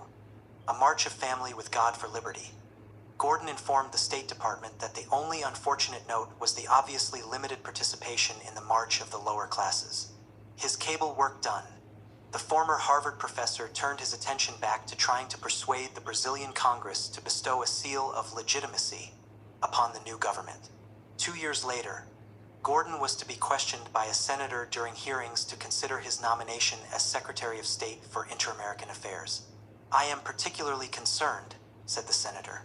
a march of family with God for liberty, Gordon informed the State Department that the only unfortunate note was the obviously limited participation in the march of the lower classes. His cable work done, the former Harvard professor turned his attention back to trying to persuade the Brazilian Congress to bestow a seal of legitimacy upon the new government. 2 years later, Gordon was to be questioned by a senator during hearings to consider his nomination as Secretary of State for Inter-American Affairs. "I am particularly concerned," said the senator,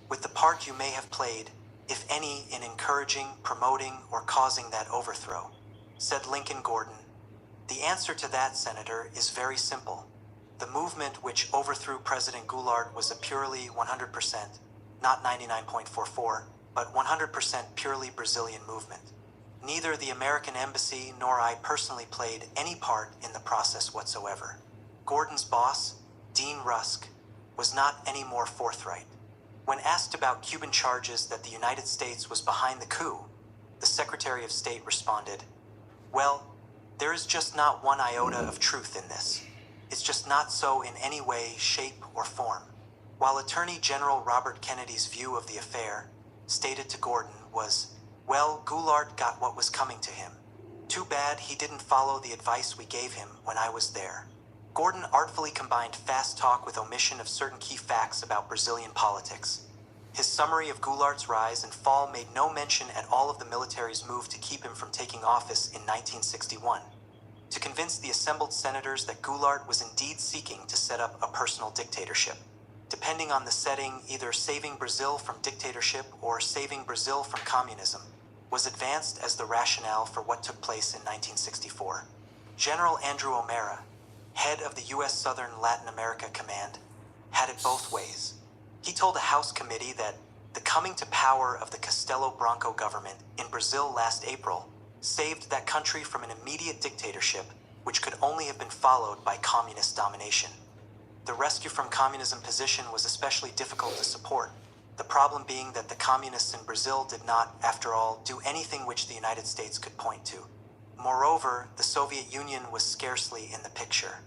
"with the part you may have played, if any, in encouraging, promoting, or causing that overthrow." Said Lincoln Gordon, "The answer to that, Senator, is very simple. The movement which overthrew President Goulart was a purely 100%, not 99.44, but 100% purely Brazilian movement. Neither the American embassy nor I personally played any part in the process whatsoever." Gordon's boss, Dean Rusk, was not any more forthright. When asked about Cuban charges that the United States was behind the coup, the Secretary of State responded, "Well, there is just not one iota of truth in this. It's just not so in any way, shape, or form." While Attorney General Robert Kennedy's view of the affair, stated to Gordon, was, "Well, Goulart got what was coming to him. Too bad he didn't follow the advice we gave him when I was there." Gordon artfully combined fast talk with omission of certain key facts about Brazilian politics. His summary of Goulart's rise and fall made no mention at all of the military's move to keep him from taking office in 1961, to convince the assembled senators that Goulart was indeed seeking to set up a personal dictatorship. Depending on the setting, either saving Brazil from dictatorship or saving Brazil from communism was advanced as the rationale for what took place in 1964. General Andrew O'Mara, head of the U.S. Southern Latin America Command, had it both ways. He told a House committee that the coming to power of the Castelo Branco government in Brazil last April saved that country from an immediate dictatorship which could only have been followed by communist domination. The rescue from communism position was especially difficult to support, the problem being that the communists in Brazil did not, after all, do anything which the United States could point to. Moreover, the Soviet Union was scarcely in the picture.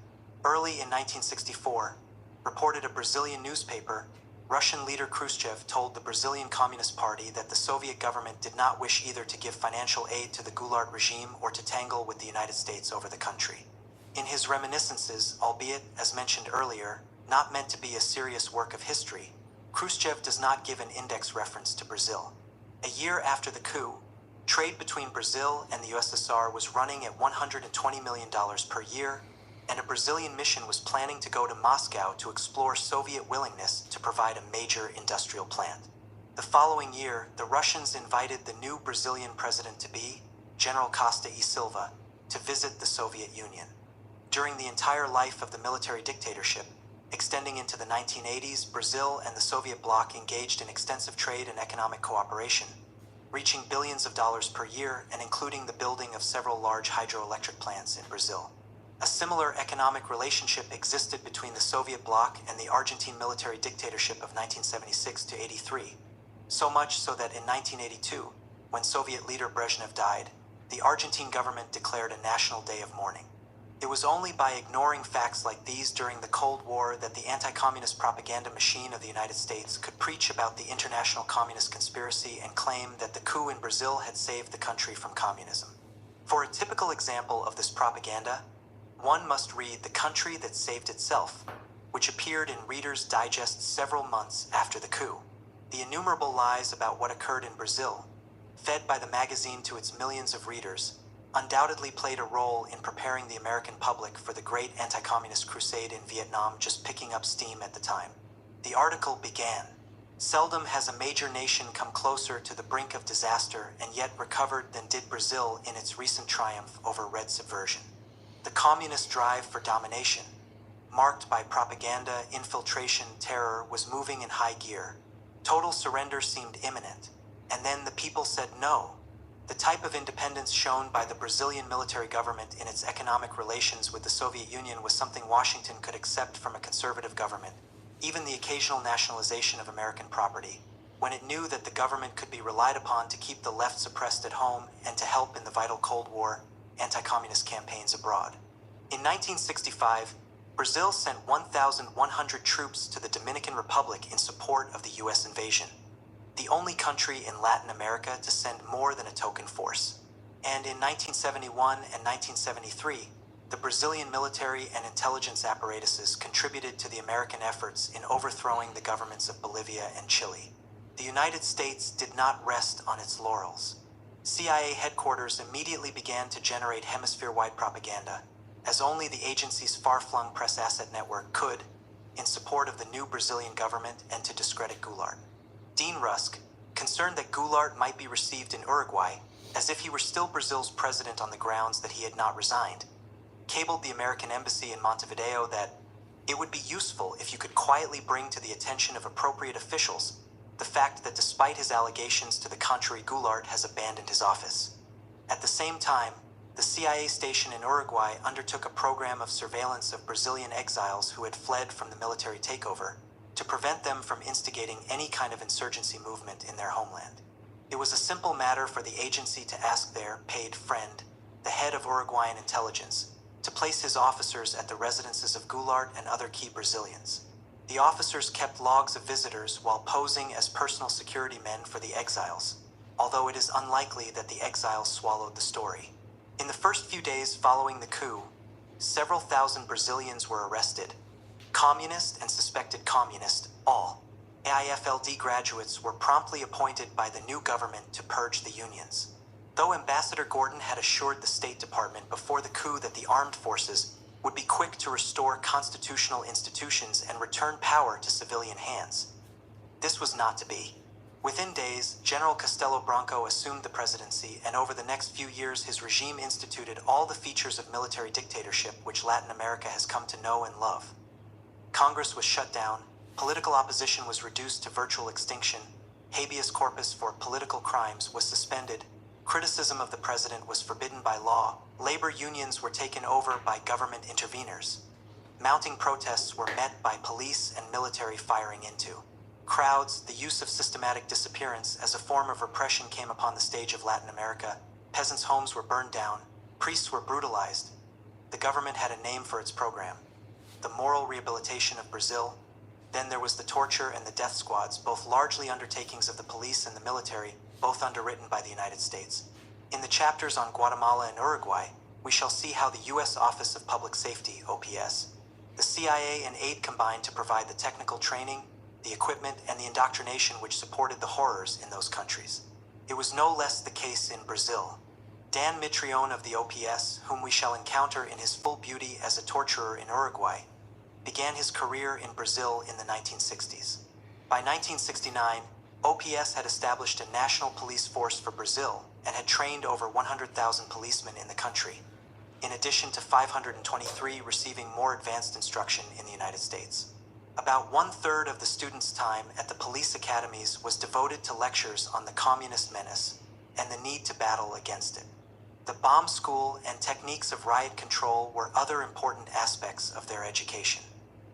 Early in 1964, reported a Brazilian newspaper, Russian leader Khrushchev told the Brazilian Communist Party that the Soviet government did not wish either to give financial aid to the Goulart regime or to tangle with the United States over the country. In his reminiscences, albeit, as mentioned earlier, not meant to be a serious work of history, Khrushchev does not give an index reference to Brazil. A year after the coup, trade between Brazil and the USSR was running at $120 million per year, and a Brazilian mission was planning to go to Moscow to explore Soviet willingness to provide a major industrial plant. The following year, the Russians invited the new Brazilian president-to-be, General Costa e Silva, to visit the Soviet Union. During the entire life of the military dictatorship, extending into the 1980s, Brazil and the Soviet bloc engaged in extensive trade and economic cooperation, reaching billions of dollars per year and including the building of several large hydroelectric plants in Brazil. A similar economic relationship existed between the Soviet bloc and the Argentine military dictatorship of 1976 to 83, so much so that in 1982, when Soviet leader Brezhnev died, the Argentine government declared a national day of mourning. It was only by ignoring facts like these during the Cold War that the anti-communist propaganda machine of the United States could preach about the international communist conspiracy and claim that the coup in Brazil had saved the country from communism. For a typical example of this propaganda, one must read The Country That Saved Itself, which appeared in Reader's Digest several months after the coup. The innumerable lies about what occurred in Brazil, fed by the magazine to its millions of readers, undoubtedly played a role in preparing the American public for the great anti-communist crusade in Vietnam just picking up steam at the time. The article began, "Seldom has a major nation come closer to the brink of disaster and yet recovered than did Brazil in its recent triumph over red subversion. The communist drive for domination, marked by propaganda, infiltration, terror, was moving in high gear. Total surrender seemed imminent, and then the people said no. The type of independence shown by the Brazilian military government in its economic relations with the Soviet Union was something Washington could accept from a conservative government, even the occasional nationalization of American property, when it knew that the government could be relied upon to keep the left suppressed at home and to help in the vital Cold War anti-communist campaigns abroad. In 1965, Brazil sent 1,100 troops to the Dominican Republic in support of the US invasion, the only country in Latin America to send more than a token force. And in 1971 and 1973, the Brazilian military and intelligence apparatuses contributed to the American efforts in overthrowing the governments of Bolivia and Chile. The United States did not rest on its laurels. CIA headquarters immediately began to generate hemisphere-wide propaganda, as only the agency's far-flung press asset network could, in support of the new Brazilian government and to discredit Goulart. Dean Rusk, concerned that Goulart might be received in Uruguay, as if he were still Brazil's president on the grounds that he had not resigned, cabled the American embassy in Montevideo that it would be useful if you could quietly bring to the attention of appropriate officials the fact that despite his allegations to the contrary, Goulart has abandoned his office. At the same time, the CIA station in Uruguay undertook a program of surveillance of Brazilian exiles who had fled from the military takeover, to prevent them from instigating any kind of insurgency movement in their homeland. It was a simple matter for the agency to ask their paid friend, the head of Uruguayan intelligence, to place his officers at the residences of Goulart and other key Brazilians. The officers kept logs of visitors while posing as personal security men for the exiles, although it is unlikely that the exiles swallowed the story. In the first few days following the coup, several thousand Brazilians were arrested. Communist and suspected communist, all AIFLD graduates were promptly appointed by the new government to purge the unions. Though Ambassador Gordon had assured the State Department before the coup that the armed forces would be quick to restore constitutional institutions and return power to civilian hands, this was not to be. Within days, General Castelo Branco assumed the presidency, and over the next few years his regime instituted all the features of military dictatorship which Latin America has come to know and love. Congress was shut down, political opposition was reduced to virtual extinction, habeas corpus for political crimes was suspended, criticism of the president was forbidden by law, labor unions were taken over by government interveners. Mounting protests were met by police and military firing into crowds. The use of systematic disappearance as a form of repression came upon the stage of Latin America. Peasants' homes were burned down, priests were brutalized. The government had a name for its program: the moral rehabilitation of Brazil. Then there was the torture and the death squads, both largely undertakings of the police and the military, both underwritten by the United States. In the chapters on Guatemala and Uruguay, we shall see how the U.S. Office of Public Safety, OPS, the CIA and aid combined to provide the technical training, the equipment, and the indoctrination which supported the horrors in those countries. It was no less the case in Brazil. Dan Mitrione of the OPS, whom we shall encounter in his full beauty as a torturer in Uruguay, began his career in Brazil in the 1960s. By 1969, OPS had established a national police force for Brazil and had trained over 100,000 policemen in the country, in addition to 523 receiving more advanced instruction in the United States. About 1/3 of the students' time at the police academies was devoted to lectures on the communist menace and the need to battle against it. The bomb school and techniques of riot control were other important aspects of their education.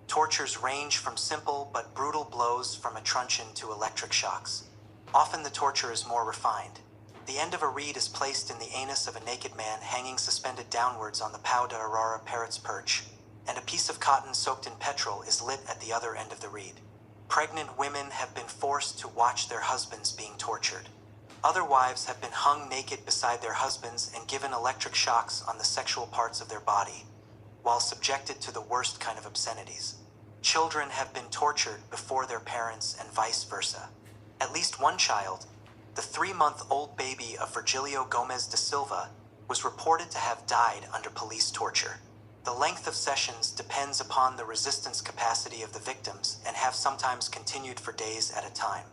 Tortures range from simple but brutal blows from a truncheon to electric shocks. Often the torture is more refined. The end of a reed is placed in the anus of a naked man hanging suspended downwards on the pau de arara parrot's perch, and a piece of cotton soaked in petrol is lit at the other end of the reed. Pregnant women have been forced to watch their husbands being tortured. Other wives have been hung naked beside their husbands and given electric shocks on the sexual parts of their body, while subjected to the worst kind of obscenities. Children have been tortured before their parents and vice versa. At least one child, the 3-month-old baby of Virgilio Gomes da Silva, was reported to have died under police torture. The length of sessions depends upon the resistance capacity of the victims and have sometimes continued for days at a time.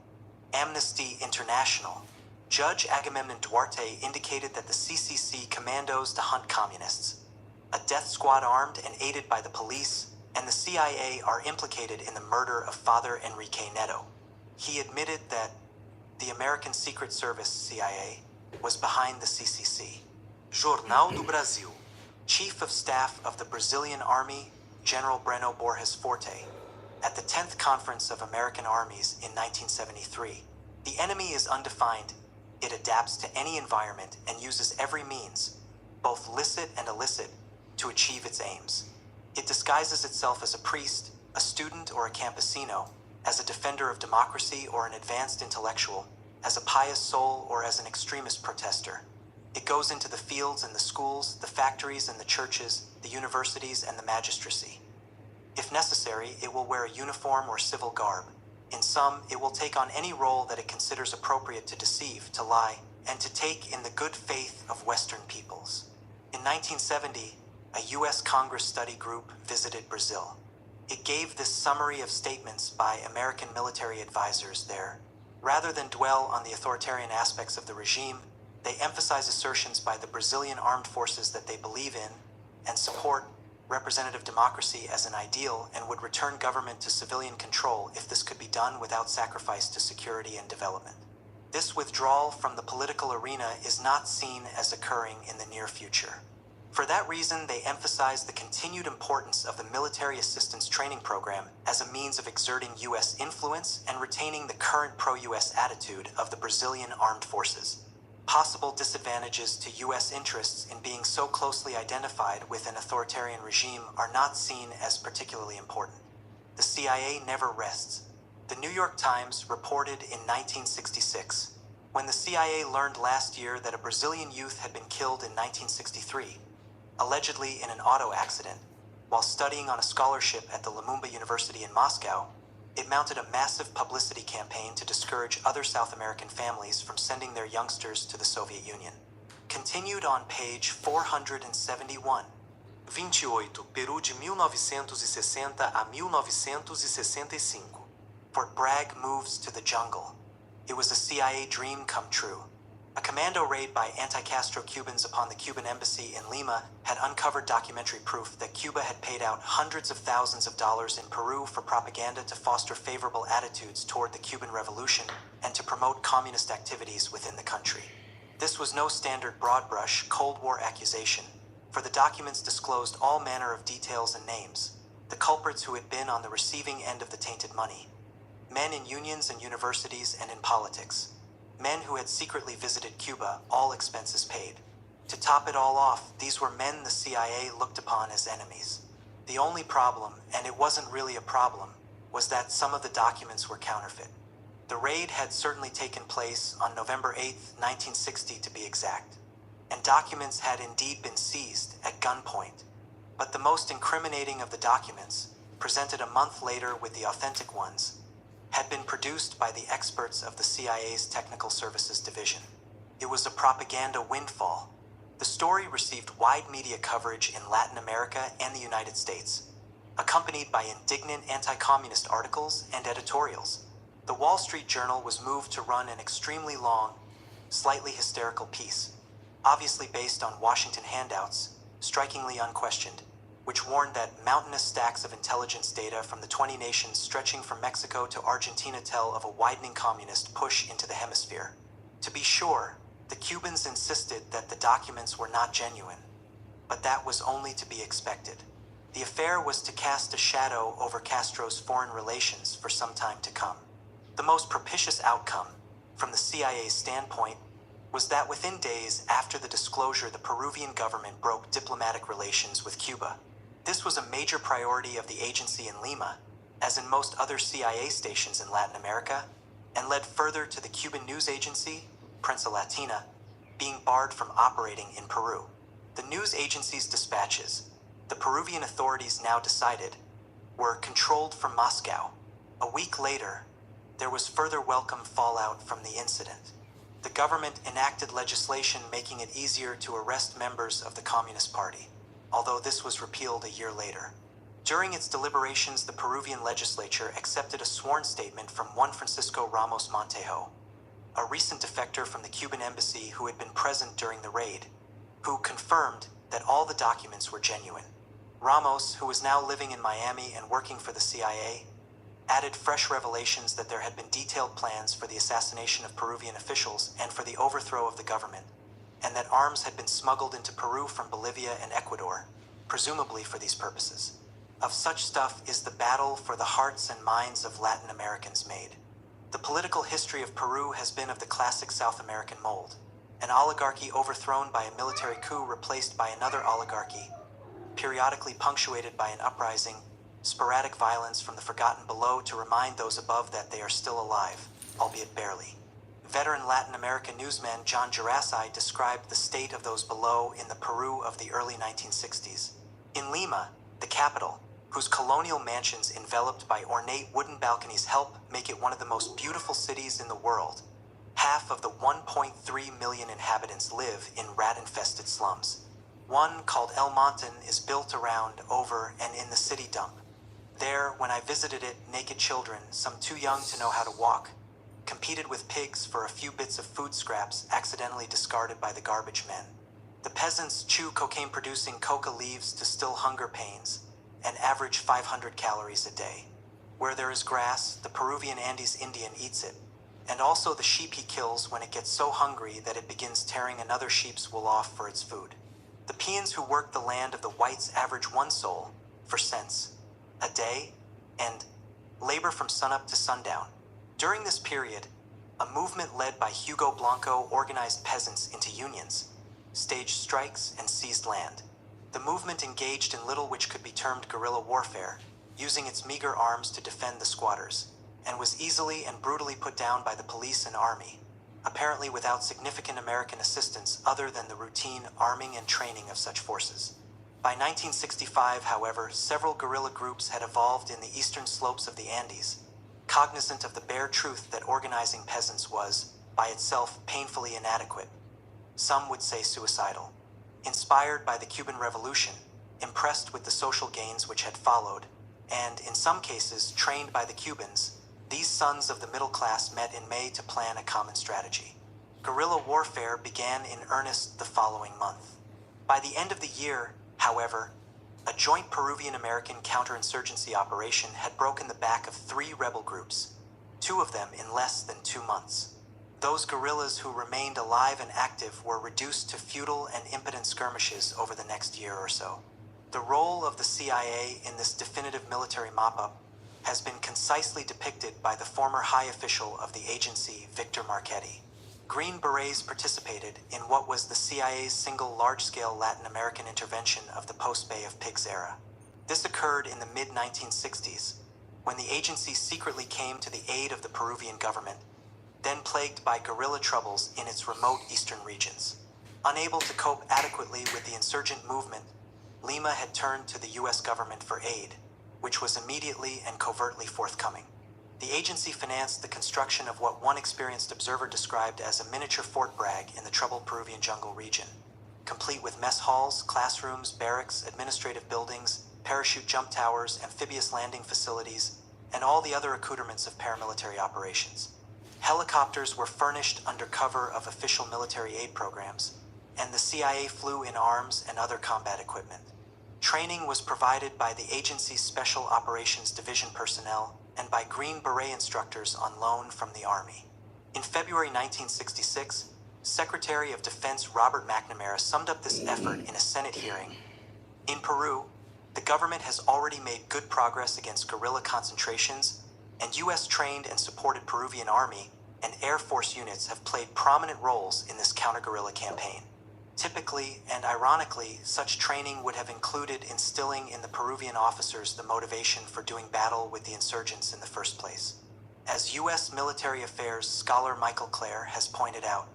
Amnesty International. Judge Agamemnon Duarte indicated that the CCC commandos to hunt communists, a death squad armed and aided by the police, and the CIA are implicated in the murder of Father Enrique Neto. He admitted that the American Secret Service, CIA, was behind the CCC. Jornal do Brasil. Chief of Staff of the Brazilian Army, General Breno Borges Forte, at the 10th Conference of American Armies in 1973. The enemy is undefined. It adapts to any environment and uses every means, both licit and illicit, to achieve its aims. It disguises itself as a priest, a student, or a campesino, as a defender of democracy or an advanced intellectual, as a pious soul or as an extremist protester. It goes into the fields and the schools, the factories and the churches, the universities and the magistracy. If necessary, it will wear a uniform or civil garb. In some, it will take on any role that it considers appropriate to deceive, to lie, and to take in the good faith of Western peoples. In 1970, a U.S. Congress study group visited Brazil. It gave this summary of statements by American military advisors there. Rather than dwell on the authoritarian aspects of the regime, they emphasize assertions by the Brazilian armed forces that they believe in and support representative democracy as an ideal and would return government to civilian control if this could be done without sacrifice to security and development. This withdrawal from the political arena is not seen as occurring in the near future. For that reason, they emphasize the continued importance of the military assistance training program as a means of exerting U.S. influence and retaining the current pro-U.S. attitude of the Brazilian armed forces. Possible disadvantages to U.S. interests in being so closely identified with an authoritarian regime are not seen as particularly important. The CIA never rests. The New York Times reported in 1966, when the CIA learned last year that a Brazilian youth had been killed in 1963, allegedly in an auto accident, while studying on a scholarship at the Lumumba University in Moscow, it mounted a massive publicity campaign to discourage other South American families from sending their youngsters to the Soviet Union. Continued on page 471. 28. Peru de 1960 a 1965. Fort Bragg moves to the jungle. It was a CIA dream come true. A commando raid by anti-Castro Cubans upon the Cuban embassy in Lima had uncovered documentary proof that Cuba had paid out hundreds of thousands of dollars in Peru for propaganda to foster favorable attitudes toward the Cuban Revolution and to promote communist activities within the country. This was no standard broad-brush Cold War accusation, for the documents disclosed all manner of details and names, the culprits who had been on the receiving end of the tainted money, men in unions and universities and in politics, men who had secretly visited Cuba, all expenses paid. To top it all off, these were men the CIA looked upon as enemies. The only problem, and it wasn't really a problem, was that some of the documents were counterfeit. The raid had certainly taken place on November 8, 1960 to be exact, and documents had indeed been seized at gunpoint. But the most incriminating of the documents, presented a month later with the authentic ones, had been produced by the experts of the CIA's Technical Services Division. It was a propaganda windfall, The story received wide media coverage in Latin America and the United States, accompanied by indignant anti-communist articles and editorials. The Wall Street Journal was moved to run an extremely long, slightly hysterical piece, obviously based on Washington handouts, strikingly unquestioned, which warned that mountainous stacks of intelligence data from the 20 nations stretching from Mexico to Argentina tell of a widening communist push into the hemisphere. To be sure, the Cubans insisted that the documents were not genuine, but that was only to be expected. The affair was to cast a shadow over Castro's foreign relations for some time to come. The most propitious outcome, from the CIA's standpoint, was that within days after the disclosure, the Peruvian government broke diplomatic relations with Cuba. This was a major priority of the agency in Lima, as in most other CIA stations in Latin America, and led further to the Cuban news agency, Prensa Latina, being barred from operating in Peru. The news agency's dispatches, the Peruvian authorities now decided, were controlled from Moscow. A week later, there was further welcome fallout from the incident. The government enacted legislation making it easier to arrest members of the Communist Party, although this was repealed a year later. During its deliberations, the Peruvian legislature accepted a sworn statement from one Francisco Ramos Montejo, a recent defector from the Cuban embassy who had been present during the raid, who confirmed that all the documents were genuine. Ramos, who was now living in Miami and working for the CIA, added fresh revelations that there had been detailed plans for the assassination of Peruvian officials and for the overthrow of the government, and that arms had been smuggled into Peru from Bolivia and Ecuador, presumably for these purposes. Of such stuff is the battle for the hearts and minds of Latin Americans made. The political history of Peru has been of the classic South American mold, an oligarchy overthrown by a military coup replaced by another oligarchy, periodically punctuated by an uprising, sporadic violence from the forgotten below to remind those above that they are still alive, albeit barely. Veteran Latin American newsman John Gerassi described the state of those below in the Peru of the early 1960s. In Lima, the capital, whose colonial mansions enveloped by ornate wooden balconies help make it one of the most beautiful cities in the world, half of the 1.3 million inhabitants live in rat-infested slums. One, called El Monton, is built around, over, and in the city dump. There, when I visited it, naked children, some too young to know how to walk, competed with pigs for a few bits of food scraps accidentally discarded by the garbage men. The peasants chew cocaine-producing coca leaves to still hunger pains, and average 500 calories a day. Where there is grass, the Peruvian Andes Indian eats it, and also the sheep he kills when it gets so hungry that it begins tearing another sheep's wool off for its food. The peons who work the land of the whites average one sol, for cents, a day, and labor from sunup to sundown. During this period, a movement led by Hugo Blanco organized peasants into unions, staged strikes, and seized land. The movement engaged in little which could be termed guerrilla warfare, using its meager arms to defend the squatters, and was easily and brutally put down by the police and army, apparently without significant American assistance other than the routine arming and training of such forces. By 1965, however, several guerrilla groups had evolved in the eastern slopes of the Andes, cognizant of the bare truth that organizing peasants was, by itself, painfully inadequate. Some would say suicidal. Inspired by the Cuban Revolution, impressed with the social gains which had followed, and, in some cases, trained by the Cubans, these sons of the middle class met in May to plan a common strategy. Guerrilla warfare began in earnest the following month. By the end of the year, however, a joint Peruvian-American counterinsurgency operation had broken the back of 3 rebel groups, 2 of them in less than 2 months. Those guerrillas who remained alive and active were reduced to futile and impotent skirmishes over the next year or so. The role of the CIA in this definitive military mop-up has been concisely depicted by the former high official of the agency, Victor Marchetti. Green Berets participated in what was the CIA's single large-scale Latin American intervention of the post-Bay of Pigs era. This occurred in the mid-1960s, when the agency secretly came to the aid of the Peruvian government, then plagued by guerrilla troubles in its remote eastern regions. Unable to cope adequately with the insurgent movement, Lima had turned to the US government for aid, which was immediately and covertly forthcoming. The agency financed the construction of what one experienced observer described as a miniature Fort Bragg in the troubled Peruvian jungle region. complete with mess halls, classrooms, barracks, administrative buildings, parachute jump towers, amphibious landing facilities, and all the other accoutrements of paramilitary operations. Helicopters were furnished under cover of official military aid programs, and the CIA flew in arms and other combat equipment. Training was provided by the agency's Special Operations Division personnel and by Green Beret instructors on loan from the Army. In February 1966, Secretary of Defense Robert McNamara summed up this effort in a Senate hearing. In Peru, the government has already made good progress against guerrilla concentrations, and U.S.-trained and supported Peruvian Army and Air Force units have played prominent roles in this counter-guerrilla campaign. Typically, and ironically, such training would have included instilling in the Peruvian officers the motivation for doing battle with the insurgents in the first place. As U.S. military affairs scholar Michael Clare has pointed out,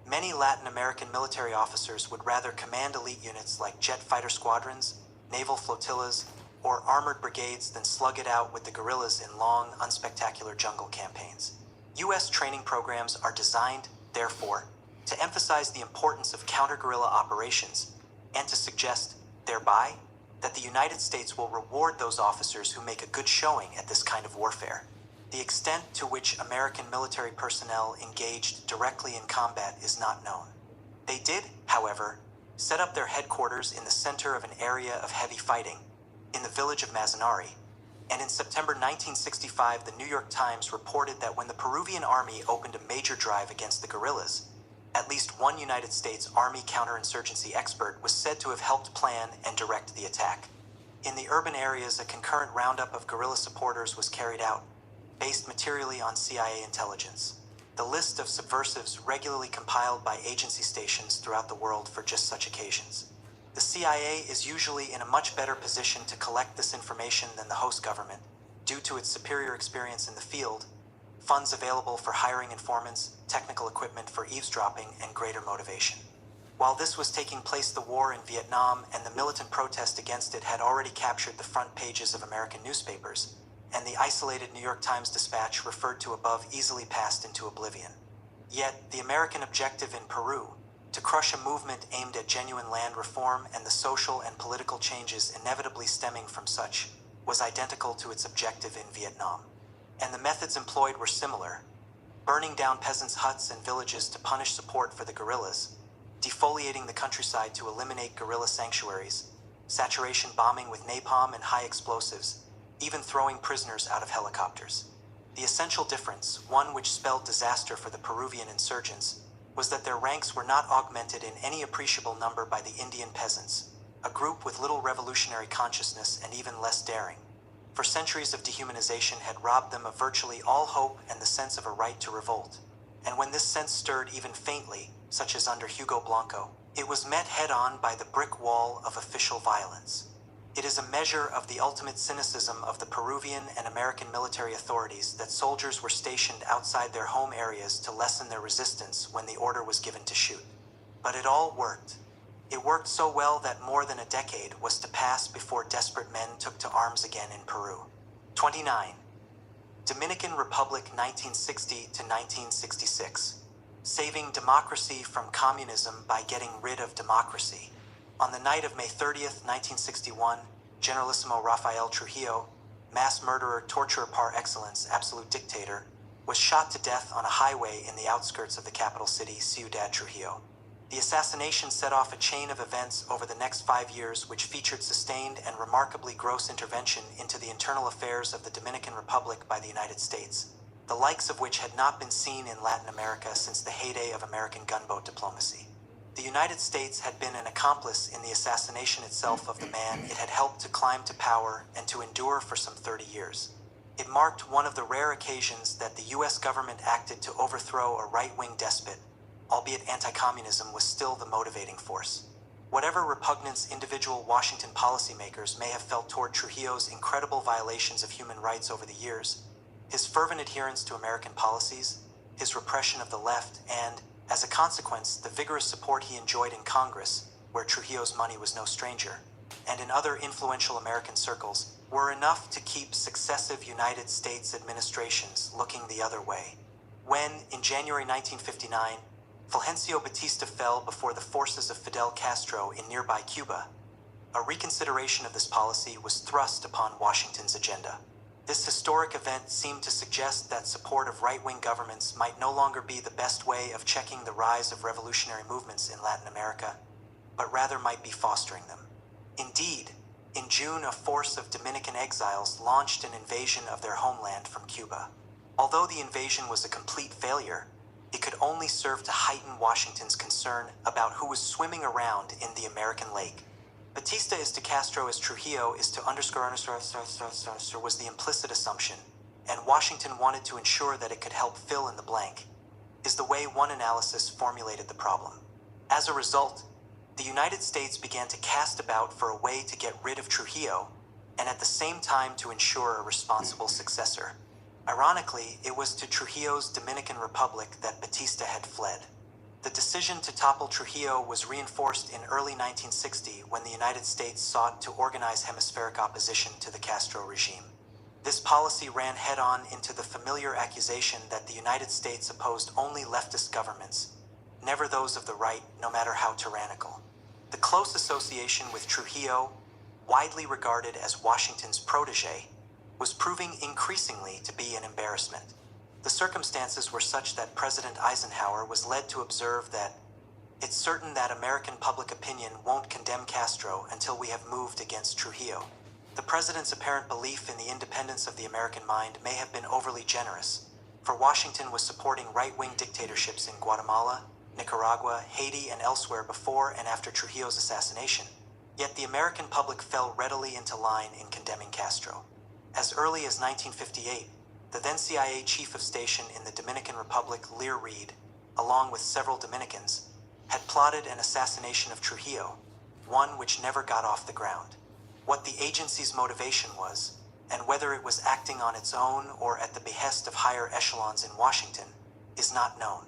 many Latin American military officers would rather command elite units like jet fighter squadrons, naval flotillas, or armored brigades than slug it out with the guerrillas in long, unspectacular jungle campaigns. U.S. training programs are designed, therefore, to emphasize the importance of counter-guerrilla operations and to suggest, thereby, that the United States will reward those officers who make a good showing at this kind of warfare. The extent to which American military personnel engaged directly in combat is not known. They did, however, set up their headquarters in the center of an area of heavy fighting, in the village of Manzanari, and in September 1965 the New York Times reported that when the Peruvian Army opened a major drive against the guerrillas, at least one United States Army counterinsurgency expert was said to have helped plan and direct the attack. In the urban areas, a concurrent roundup of guerrilla supporters was carried out, based materially on CIA intelligence. The list of subversives regularly compiled by agency stations throughout the world for just such occasions. The CIA is usually in a much better position to collect this information than the host government, due to its superior experience in the field, funds available for hiring informants, technical equipment for eavesdropping, and greater motivation. While this was taking place, the war in Vietnam and the militant protest against it had already captured the front pages of American newspapers, and the isolated New York Times dispatch referred to above easily passed into oblivion. Yet, the American objective in Peru, to crush a movement aimed at genuine land reform and the social and political changes inevitably stemming from such, was identical to its objective in Vietnam. And the methods employed were similar: burning down peasants' huts and villages to punish support for the guerrillas, defoliating the countryside to eliminate guerrilla sanctuaries, saturation bombing with napalm and high explosives, even throwing prisoners out of helicopters. The essential difference, one which spelled disaster for the Peruvian insurgents, was that their ranks were not augmented in any appreciable number by the Indian peasants, a group with little revolutionary consciousness and even less daring. For centuries of dehumanization had robbed them of virtually all hope and the sense of a right to revolt. And when this sense stirred even faintly, such as under Hugo Blanco, it was met head-on by the brick wall of official violence. It is a measure of the ultimate cynicism of the Peruvian and American military authorities that soldiers were stationed outside their home areas to lessen their resistance when the order was given to shoot. But it all worked. It worked so well that more than a decade was to pass before desperate men took to arms again in Peru. 29. Dominican Republic 1960 to 1966. Saving democracy from communism by getting rid of democracy. On the night of May 30th, 1961, Generalissimo Rafael Trujillo, mass murderer, torturer par excellence, absolute dictator, was shot to death on a highway in the outskirts of the capital city, Ciudad Trujillo. The assassination set off a chain of events over the next 5 years which featured sustained and remarkably gross intervention into the internal affairs of the Dominican Republic by the United States, the likes of which had not been seen in Latin America since the heyday of American gunboat diplomacy. The United States had been an accomplice in the assassination itself of the man it had helped to climb to power and to endure for some 30 years. It marked one of the rare occasions that the U.S. government acted to overthrow a right-wing despot, albeit anti-communism was still the motivating force. Whatever repugnance individual Washington policymakers may have felt toward Trujillo's incredible violations of human rights over the years, his fervent adherence to American policies, his repression of the left, and, as a consequence, the vigorous support he enjoyed in Congress, where Trujillo's money was no stranger, and in other influential American circles, were enough to keep successive United States administrations looking the other way. When, in January 1959, Fulgencio Batista fell before the forces of Fidel Castro in nearby Cuba. A reconsideration of this policy was thrust upon Washington's agenda. This historic event seemed to suggest that support of right-wing governments might no longer be the best way of checking the rise of revolutionary movements in Latin America, but rather might be fostering them. Indeed, in June, a force of Dominican exiles launched an invasion of their homeland from Cuba. Although the invasion was a complete failure, it could only serve to heighten Washington's concern about who was swimming around in the American lake. Batista is to Castro as Trujillo is to underscore was the implicit assumption, and Washington wanted to ensure that it could help fill in the blank, is the way one analysis formulated the problem. As a result, the United States began to cast about for a way to get rid of Trujillo, and at the same time to ensure a responsible successor. Ironically, it was to Trujillo's Dominican Republic that Batista had fled. The decision to topple Trujillo was reinforced in early 1960 when the United States sought to organize hemispheric opposition to the Castro regime. This policy ran head-on into the familiar accusation that the United States opposed only leftist governments, never those of the right, no matter how tyrannical. The close association with Trujillo, widely regarded as Washington's protege, was proving increasingly to be an embarrassment. The circumstances were such that President Eisenhower was led to observe that it's certain that American public opinion won't condemn Castro until we have moved against Trujillo. The president's apparent belief in the independence of the American mind may have been overly generous, for Washington was supporting right-wing dictatorships in Guatemala, Nicaragua, Haiti, and elsewhere before and after Trujillo's assassination, yet the American public fell readily into line in condemning Castro. As early as 1958, the then CIA chief of station in the Dominican Republic, Lear Reed, along with several Dominicans, had plotted an assassination of Trujillo, one which never got off the ground. What the agency's motivation was, and whether it was acting on its own or at the behest of higher echelons in Washington, is not known.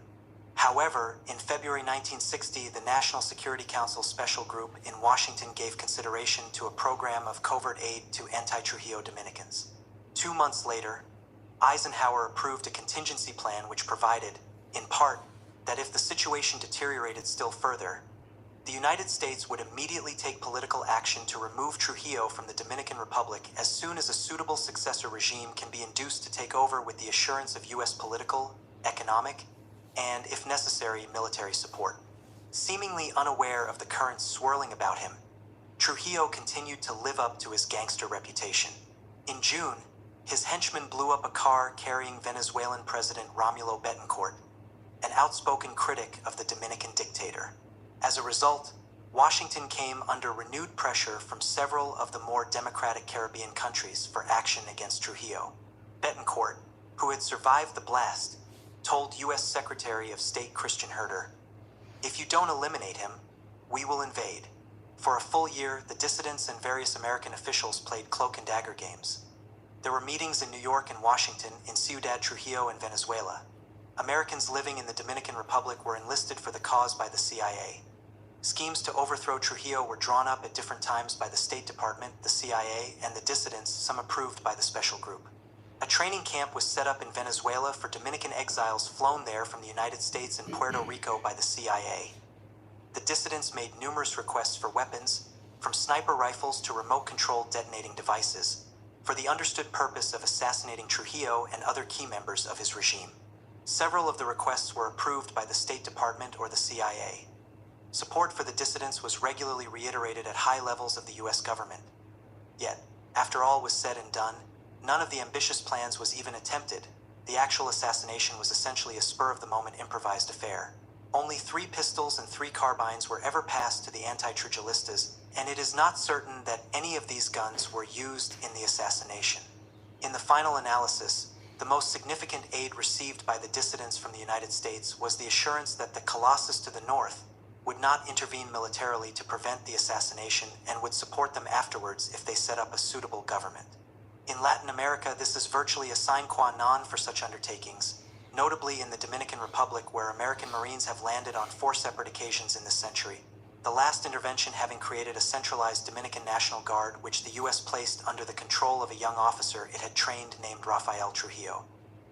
However, in February 1960, the National Security Council Special Group in Washington gave consideration to a program of covert aid to anti-Trujillo Dominicans. 2 months later, Eisenhower approved a contingency plan which provided, in part, that if the situation deteriorated still further, the United States would immediately take political action to remove Trujillo from the Dominican Republic as soon as a suitable successor regime can be induced to take over with the assurance of U.S. political, economic, and, if necessary, military support. Seemingly unaware of the currents swirling about him, Trujillo continued to live up to his gangster reputation. In June, his henchmen blew up a car carrying Venezuelan President Romulo Betancourt, an outspoken critic of the Dominican dictator. As a result, Washington came under renewed pressure from several of the more democratic Caribbean countries for action against Trujillo. Betancourt, who had survived the blast, told U.S. Secretary of State Christian Herter, "If you don't eliminate him, we will invade." For a full year, the dissidents and various American officials played cloak and dagger games. There were meetings in New York and Washington, in Ciudad Trujillo and Venezuela. Americans living in the Dominican Republic were enlisted for the cause by the CIA. Schemes to overthrow Trujillo were drawn up at different times by the State Department, the CIA, and the dissidents, some approved by the special group. A training camp was set up in Venezuela for Dominican exiles flown there from the United States and Puerto Rico by the CIA. The dissidents made numerous requests for weapons, from sniper rifles to remote-controlled detonating devices, for the understood purpose of assassinating Trujillo and other key members of his regime. Several of the requests were approved by the State Department or the CIA. Support for the dissidents was regularly reiterated at high levels of the U.S. government. Yet, after all was said and done, none of the ambitious plans was even attempted. The actual assassination was essentially a spur-of-the-moment improvised affair. Only 3 pistols and 3 carbines were ever passed to the anti-Trujilistas, and it is not certain that any of these guns were used in the assassination. In the final analysis, the most significant aid received by the dissidents from the United States was the assurance that the Colossus to the north would not intervene militarily to prevent the assassination and would support them afterwards if they set up a suitable government. In Latin America, this is virtually a sine qua non for such undertakings, notably in the Dominican Republic, where American Marines have landed on 4 separate occasions in this century, the last intervention having created a centralized Dominican National Guard which the U.S. placed under the control of a young officer it had trained named Rafael Trujillo.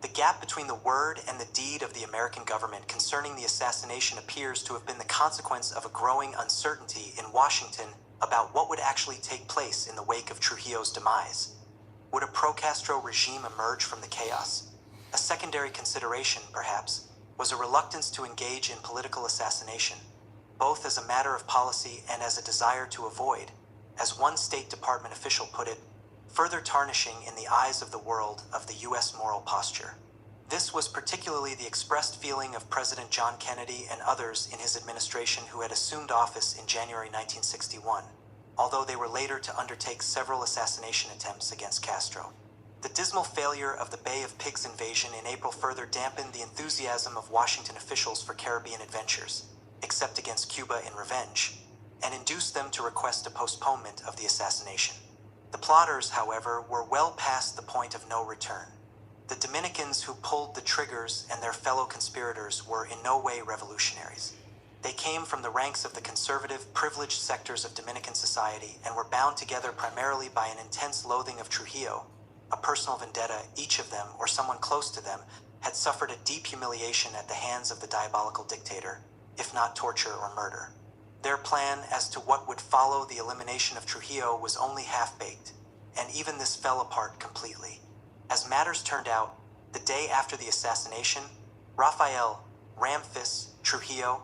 The gap between the word and the deed of the American government concerning the assassination appears to have been the consequence of a growing uncertainty in Washington about what would actually take place in the wake of Trujillo's demise. Would a pro-Castro regime emerge from the chaos? A secondary consideration, perhaps, was a reluctance to engage in political assassination, both as a matter of policy and as a desire to avoid, as one State Department official put it, further tarnishing in the eyes of the world of the U.S. moral posture. This was particularly the expressed feeling of President John Kennedy and others in his administration who had assumed office in January 1961, although they were later to undertake several assassination attempts against Castro. The dismal failure of the Bay of Pigs invasion in April further dampened the enthusiasm of Washington officials for Caribbean adventures, except against Cuba in revenge, and induced them to request a postponement of the assassination. The plotters, however, were well past the point of no return. The Dominicans who pulled the triggers and their fellow conspirators were in no way revolutionaries. They came from the ranks of the conservative, privileged sectors of Dominican society and were bound together primarily by an intense loathing of Trujillo, a personal vendetta. Each of them, or someone close to them, had suffered a deep humiliation at the hands of the diabolical dictator, if not torture or murder. Their plan as to what would follow the elimination of Trujillo was only half-baked, and even this fell apart completely. As matters turned out, the day after the assassination, Rafael Ramfis Trujillo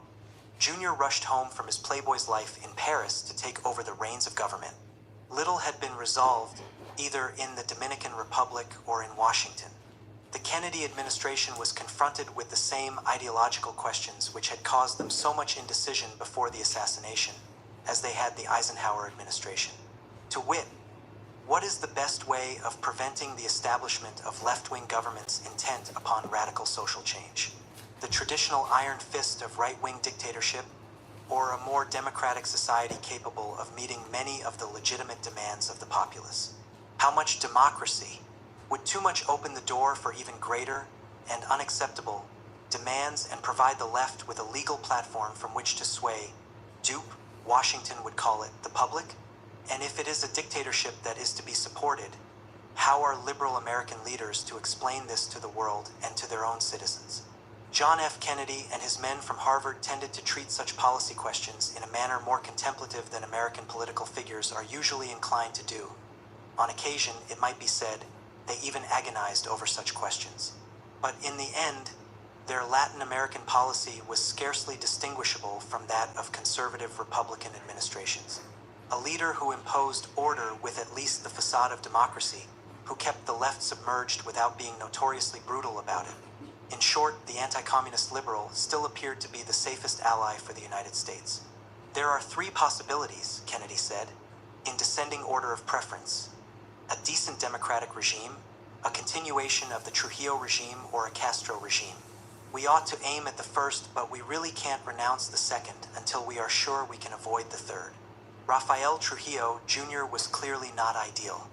Jr. rushed home from his playboy's life in Paris to take over the reins of government. Little had been resolved, either in the Dominican Republic or in Washington. The Kennedy administration was confronted with the same ideological questions which had caused them so much indecision before the assassination, as they had the Eisenhower administration. To wit, what is the best way of preventing the establishment of left-wing governments intent upon radical social change? The traditional iron fist of right-wing dictatorship, or a more democratic society capable of meeting many of the legitimate demands of the populace? How much democracy? Would too much open the door for even greater and unacceptable demands and provide the left with a legal platform from which to sway, dupe, Washington would call it, the public? And if it is a dictatorship that is to be supported, how are liberal American leaders to explain this to the world and to their own citizens? John F. Kennedy and his men from Harvard tended to treat such policy questions in a manner more contemplative than American political figures are usually inclined to do. On occasion, it might be said, they even agonized over such questions. But in the end, their Latin American policy was scarcely distinguishable from that of conservative Republican administrations. A leader who imposed order with at least the facade of democracy, who kept the left submerged without being notoriously brutal about it. In short, the anti-communist liberal still appeared to be the safest ally for the United States. There are three possibilities, Kennedy said, in descending order of preference: a decent democratic regime, a continuation of the Trujillo regime, or a Castro regime. We ought to aim at the first, but we really can't renounce the second until we are sure we can avoid the third. Rafael Trujillo Jr. was clearly not ideal.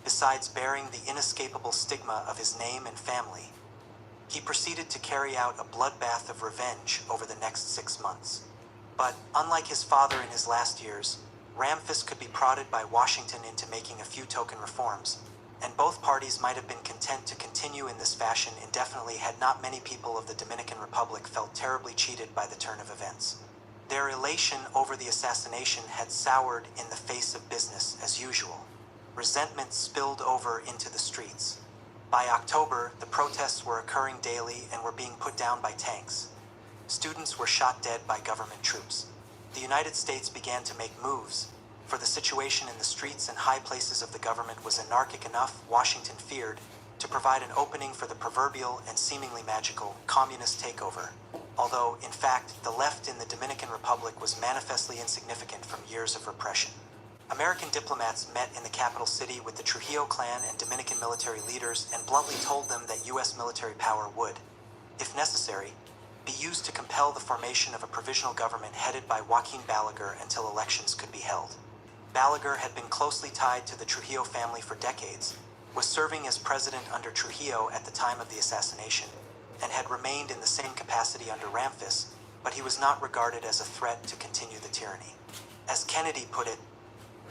Besides bearing the inescapable stigma of his name and family, he proceeded to carry out a bloodbath of revenge over the next 6 months. But, unlike his father in his last years, Ramfis could be prodded by Washington into making a few token reforms, and both parties might have been content to continue in this fashion indefinitely had not many people of the Dominican Republic felt terribly cheated by the turn of events. Their elation over the assassination had soured in the face of business as usual. Resentment spilled over into the streets. By October, the protests were occurring daily and were being put down by tanks. Students were shot dead by government troops. The United States began to make moves, for the situation in the streets and high places of the government was anarchic enough, Washington feared, to provide an opening for the proverbial and seemingly magical communist takeover, although, in fact, the left in the Dominican Republic was manifestly insignificant from years of repression. American diplomats met in the capital city with the Trujillo clan and Dominican military leaders and bluntly told them that U.S. military power would, if necessary, be used to compel the formation of a provisional government headed by Joaquin Balaguer until elections could be held. Balaguer had been closely tied to the Trujillo family for decades, was serving as president under Trujillo at the time of the assassination, and had remained in the same capacity under Ramfis, but he was not regarded as a threat to continue the tyranny. As Kennedy put it,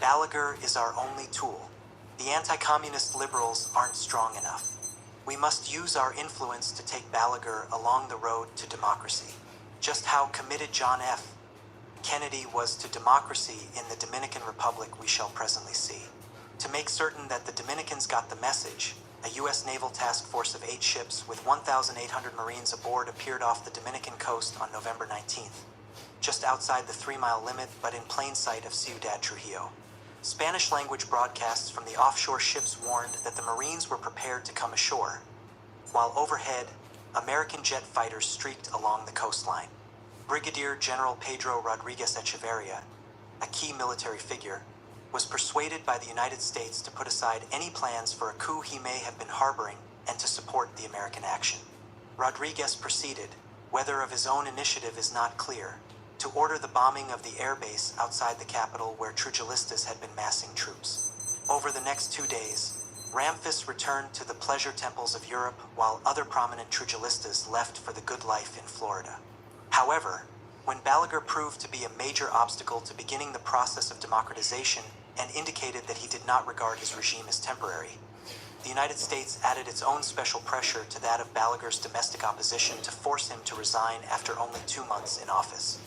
Balaguer is our only tool. The anti-communist liberals aren't strong enough. We must use our influence to take Balaguer along the road to democracy. Just how committed John F. Kennedy was to democracy in the Dominican Republic we shall presently see. To make certain that the Dominicans got the message, a U.S. naval task force of 8 ships with 1,800 Marines aboard appeared off the Dominican coast on November 19th, just outside the 3-mile limit but in plain sight of Ciudad Trujillo. Spanish-language broadcasts from the offshore ships warned that the Marines were prepared to come ashore, while overhead, American jet fighters streaked along the coastline. Brigadier General Pedro Rodriguez Echeverria, a key military figure, was persuaded by the United States to put aside any plans for a coup he may have been harboring and to support the American action. Rodriguez proceeded, whether of his own initiative is not clear, to order the bombing of the airbase outside the capital where Trujilistas had been massing troops. Over the next 2 days, Ramphis returned to the pleasure temples of Europe while other prominent Trujilistas left for the good life in Florida. However, when Balaguer proved to be a major obstacle to beginning the process of democratization and indicated that he did not regard his regime as temporary, the United States added its own special pressure to that of Balaguer's domestic opposition to force him to resign after only 2 months in office.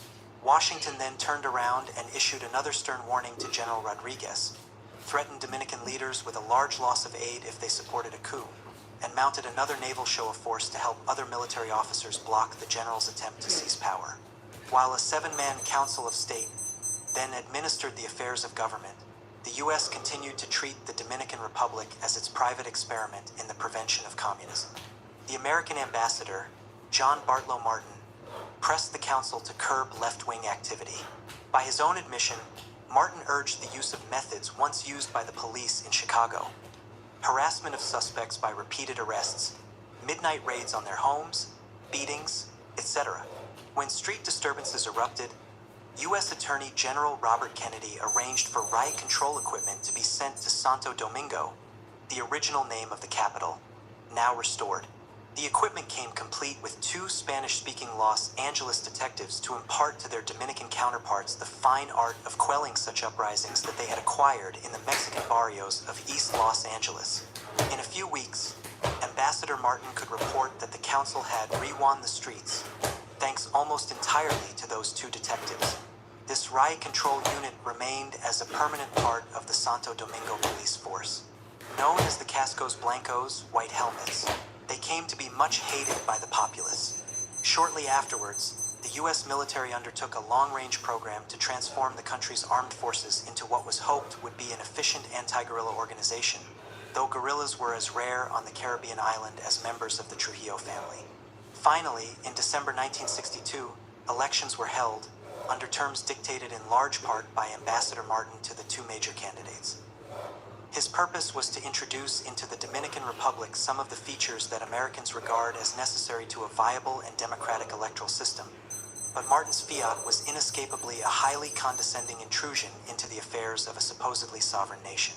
Washington then turned around and issued another stern warning to General Rodriguez, threatened Dominican leaders with a large loss of aid if they supported a coup, and mounted another naval show of force to help other military officers block the general's attempt to seize power. While a 7-man Council of State then administered the affairs of government, the U.S. continued to treat the Dominican Republic as its private experiment in the prevention of communism. The American ambassador, John Bartlow Martin, pressed the Council to curb left-wing activity. By his own admission, Martin urged the use of methods once used by the police in Chicago: harassment of suspects by repeated arrests, midnight raids on their homes, beatings, etc. When street disturbances erupted, U.S. Attorney General Robert Kennedy arranged for riot control equipment to be sent to Santo Domingo, the original name of the capital, now restored. The equipment came complete with 2 Spanish-speaking Los Angeles detectives to impart to their Dominican counterparts the fine art of quelling such uprisings that they had acquired in the Mexican barrios of East Los Angeles. In a few weeks, Ambassador Martin could report that the council had re-won the streets, thanks almost entirely to those 2 detectives. This riot control unit remained as a permanent part of the Santo Domingo police force. Known as the Cascos Blancos, White Helmets, they came to be much hated by the populace. Shortly afterwards, the U.S. military undertook a long-range program to transform the country's armed forces into what was hoped would be an efficient anti-guerrilla organization, though guerrillas were as rare on the Caribbean island as members of the Trujillo family. Finally, in December 1962, elections were held, under terms dictated in large part by Ambassador Martin to the 2 major candidates. His purpose was to introduce into the Dominican Republic some of the features that Americans regard as necessary to a viable and democratic electoral system, but Martin's fiat was inescapably a highly condescending intrusion into the affairs of a supposedly sovereign nation.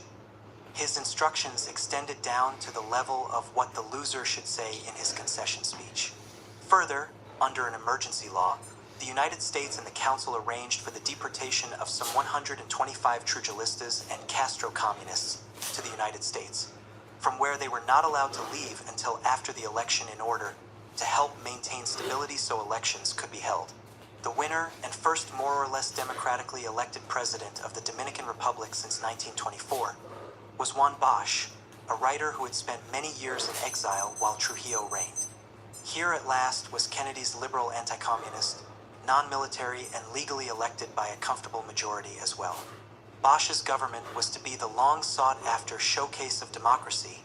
His instructions extended down to the level of what the loser should say in his concession speech. Further, under an emergency law, the United States and the Council arranged for the deportation of some 125 Trujilistas and Castro communists to the United States, from where they were not allowed to leave until after the election in order to help maintain stability so elections could be held. The winner and first more or less democratically elected president of the Dominican Republic since 1924 was Juan Bosch, a writer who had spent many years in exile while Trujillo reigned. Here at last was Kennedy's liberal anti-communist, non-military and legally elected by a comfortable majority as well. Bosch's government was to be the long sought-after showcase of democracy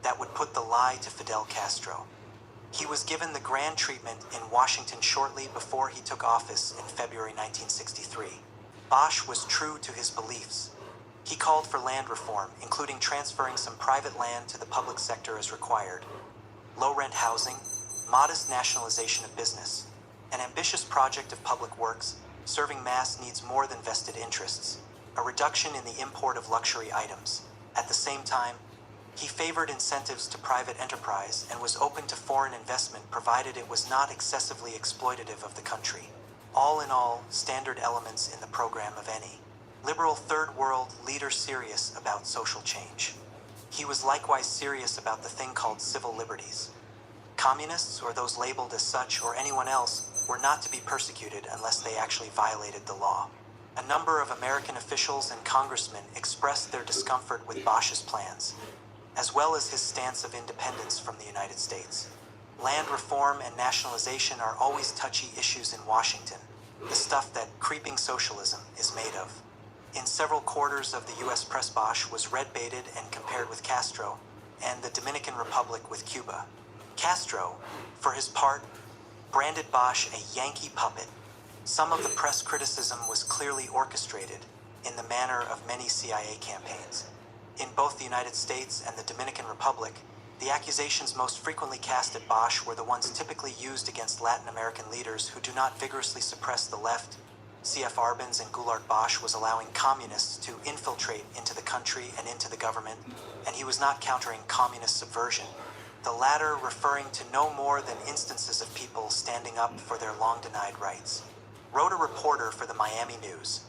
that would put the lie to Fidel Castro. He was given the grand treatment in Washington shortly before he took office in February 1963. Bosch was true to his beliefs. He called for land reform, including transferring some private land to the public sector as required, low-rent housing, modest nationalization of business, an ambitious project of public works, serving mass needs more than vested interests, a reduction in the import of luxury items. At the same time, he favored incentives to private enterprise and was open to foreign investment provided it was not excessively exploitative of the country. All in all, standard elements in the program of any liberal third world leader serious about social change. He was likewise serious about the thing called civil liberties. Communists, or those labeled as such, or anyone else, were not to be persecuted unless they actually violated the law. A number of American officials and congressmen expressed their discomfort with Bosch's plans, as well as his stance of independence from the United States. Land reform and nationalization are always touchy issues in Washington, the stuff that creeping socialism is made of. In several quarters of the US press, Bosch was red-baited and compared with Castro, and the Dominican Republic with Cuba. Castro, for his part, branded Bosch a Yankee puppet. Some of the press criticism was clearly orchestrated, in the manner of many CIA campaigns. In both the United States and the Dominican Republic, the accusations most frequently cast at Bosch were the ones typically used against Latin American leaders who do not vigorously suppress the left. C.F. Arbenz and Goulart. Bosch was allowing communists to infiltrate into the country and into the government, and he was not countering communist subversion, the latter referring to no more than instances of people standing up for their long-denied rights. Wrote a reporter for the Miami News,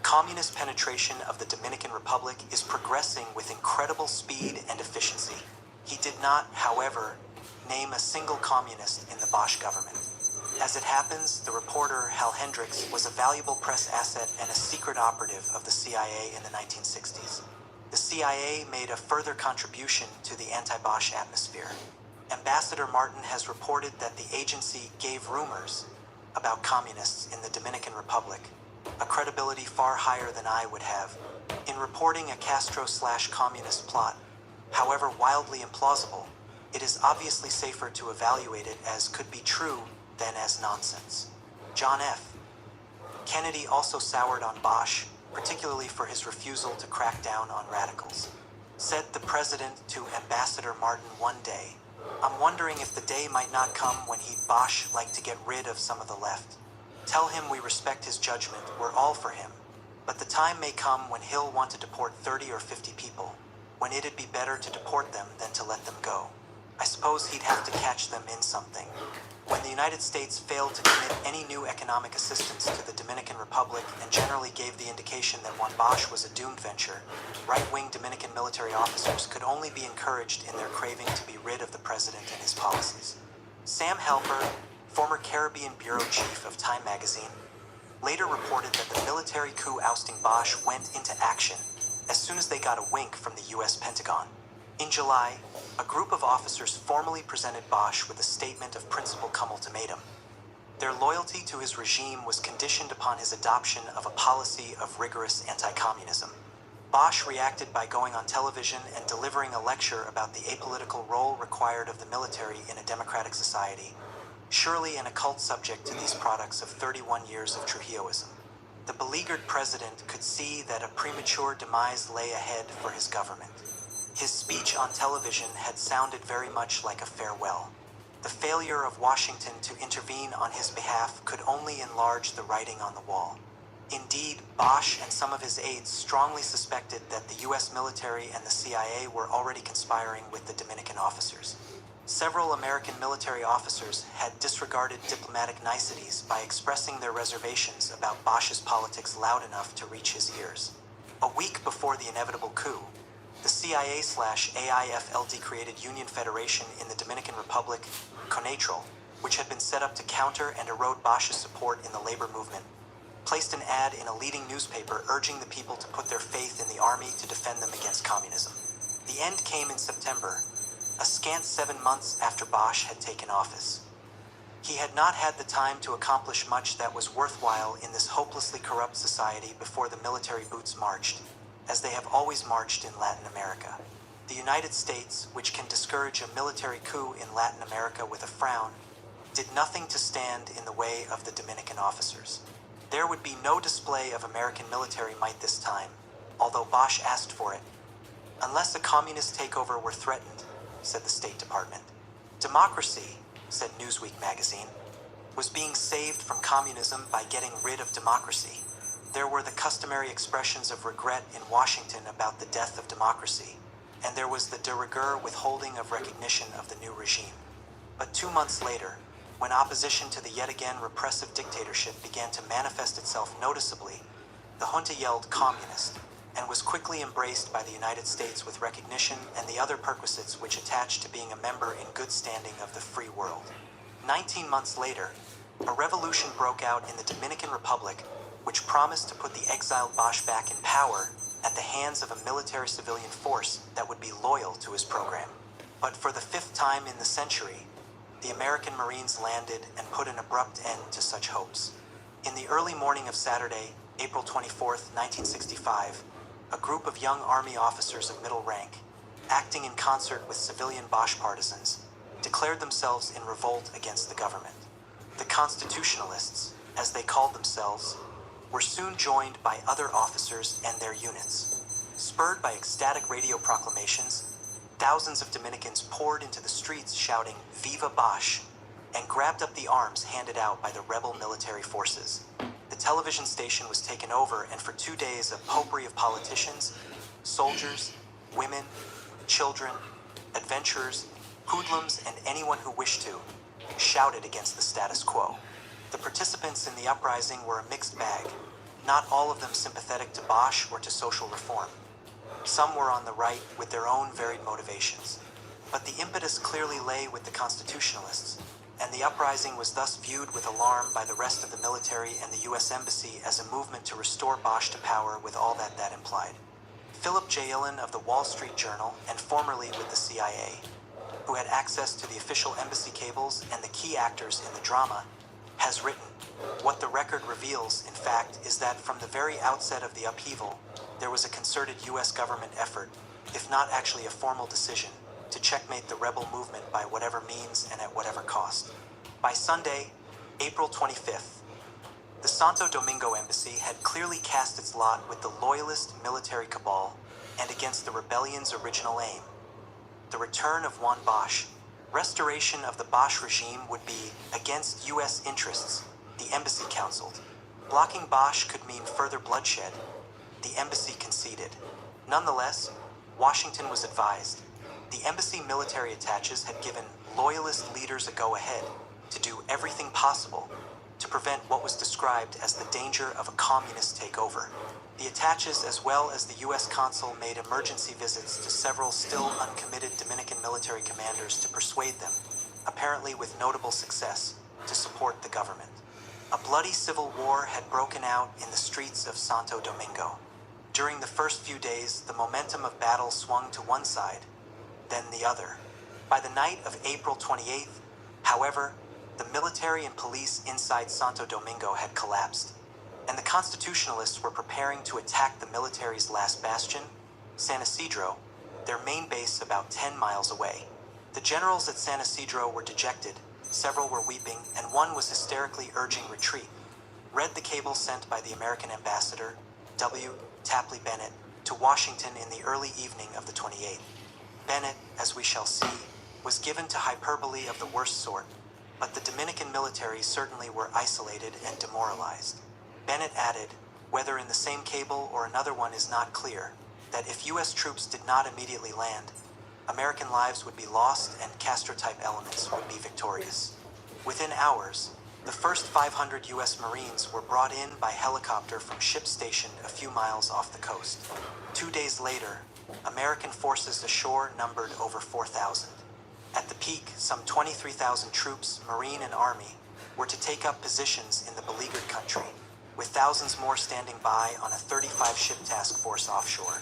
"Communist penetration of the Dominican Republic is progressing with incredible speed and efficiency." He did not, however, name a single communist in the Bosch government. As it happens, the reporter, Hal Hendricks, was a valuable press asset and a secret operative of the CIA in the 1960s. The CIA made a further contribution to the anti-Bosch atmosphere. Ambassador Martin has reported that the agency gave rumors about communists in the Dominican Republic, a credibility far higher than I would have, in reporting a Castro/communist plot. However wildly implausible, it is obviously safer to evaluate it as could be true than as nonsense. John F. Kennedy also soured on Bosch, particularly for his refusal to crack down on radicals. Said the president to Ambassador Martin one day, "I'm wondering if the day might not come when he'd Bosch like to get rid of some of the left. Tell him we respect his judgment, we're all for him. But the time may come when he'll want to deport 30 or 50 people, when it'd be better to deport them than to let them go. I suppose he'd have to catch them in something." When the United States failed to commit any new economic assistance to the Dominican Republic and generally gave the indication that one Bosch was a doomed venture, right-wing Dominican military officers could only be encouraged in their craving to be rid of the president and his policies. Sam Halper, former Caribbean bureau chief of Time magazine, later reported that the military coup ousting Bosch went into action as soon as they got a wink from the US Pentagon. In July, a group of officers formally presented Bosch with a statement of principle cum ultimatum. Their loyalty to his regime was conditioned upon his adoption of a policy of rigorous anti-communism. Bosch reacted by going on television and delivering a lecture about the apolitical role required of the military in a democratic society, surely an occult subject to these products of 31 years of Trujilloism. The beleaguered president could see that a premature demise lay ahead for his government. His speech on television had sounded very much like a farewell. The failure of Washington to intervene on his behalf could only enlarge the writing on the wall. Indeed, Bosch and some of his aides strongly suspected that the US military and the CIA were already conspiring with the Dominican officers. Several American military officers had disregarded diplomatic niceties by expressing their reservations about Bosch's politics loud enough to reach his ears. A week before the inevitable coup, the CIA/AIFLD created Union Federation in the Dominican Republic, CONATRAL, which had been set up to counter and erode Bosch's support in the labor movement, placed an ad in a leading newspaper urging the people to put their faith in the army to defend them against communism. The end came in September, a scant 7 months after Bosch had taken office. He had not had the time to accomplish much that was worthwhile in this hopelessly corrupt society before the military boots marched, as they have always marched in Latin America. The United States, which can discourage a military coup in Latin America with a frown, did nothing to stand in the way of the Dominican officers. There would be no display of American military might this time, although Bosch asked for it, unless a communist takeover were threatened, said the State Department. Democracy, said Newsweek magazine, was being saved from communism by getting rid of democracy. There were the customary expressions of regret in Washington about the death of democracy, and there was the de rigueur withholding of recognition of the new regime. But 2 months later, when opposition to the yet again repressive dictatorship began to manifest itself noticeably, the junta yelled communist, and was quickly embraced by the United States with recognition and the other perquisites which attach to being a member in good standing of the free world. 19 months later, a revolution broke out in the Dominican Republic, which promised to put the exiled Bosch back in power at the hands of a military-civilian force that would be loyal to his program. But for the 5th time in the century, the American Marines landed and put an abrupt end to such hopes. In the early morning of Saturday, April 24th, 1965, a group of young Army officers of middle rank, acting in concert with civilian Bosch partisans, declared themselves in revolt against the government. The Constitutionalists, as they called themselves, were soon joined by other officers and their units. Spurred by ecstatic radio proclamations, thousands of Dominicans poured into the streets shouting "Viva Bosch" and grabbed up the arms handed out by the rebel military forces. The television station was taken over, and for 2 days a potpourri of politicians, soldiers, women, children, adventurers, hoodlums, and anyone who wished to, shouted against the status quo. The participants in the uprising were a mixed bag, not all of them sympathetic to Bosch or to social reform. Some were on the right with their own varied motivations. But the impetus clearly lay with the Constitutionalists, and the uprising was thus viewed with alarm by the rest of the military and the U.S. Embassy as a movement to restore Bosch to power with all that implied. Philip J. Illen of the Wall Street Journal, and formerly with the CIA, who had access to the official embassy cables and the key actors in the drama, has written, "What the record reveals, in fact, is that from the very outset of the upheaval, there was a concerted U.S. government effort, if not actually a formal decision, to checkmate the rebel movement by whatever means and at whatever cost." By Sunday, April 25th, the Santo Domingo embassy had clearly cast its lot with the loyalist military cabal and against the rebellion's original aim, the return of Juan Bosch. Restoration of the Bosch regime would be against U.S. interests, the embassy counseled. Blocking Bosch could mean further bloodshed. The embassy conceded. Nonetheless, Washington was advised. The embassy military attaches had given loyalist leaders a go-ahead to do everything possible to prevent what was described as the danger of a communist takeover. The attaches, as well as the U.S. consul, made emergency visits to several still uncommitted Dominican military commanders to persuade them, apparently with notable success, to support the government. A bloody civil war had broken out in the streets of Santo Domingo. During the first few days, the momentum of battle swung to one side, then the other. By the night of April 28th, however, the military and police inside Santo Domingo had collapsed, and the Constitutionalists were preparing to attack the military's last bastion, San Isidro, their main base about 10 miles away. The generals at San Isidro were dejected, several were weeping, and one was hysterically urging retreat. Read the cable sent by the American ambassador, W. Tapley Bennett, to Washington in the early evening of the 28th. Bennett, as we shall see, was given to hyperbole of the worst sort, but the Dominican military certainly were isolated and demoralized. Bennett added, whether in the same cable or another one is not clear, that if U.S. troops did not immediately land, American lives would be lost and Castro-type elements would be victorious. Within hours, the first 500 U.S. Marines were brought in by helicopter from ships stationed a few miles off the coast. 2 days later, American forces ashore numbered over 4,000. At the peak, some 23,000 troops, Marine and Army, were to take up positions in the beleaguered country, with thousands more standing by on a 35-ship task force offshore.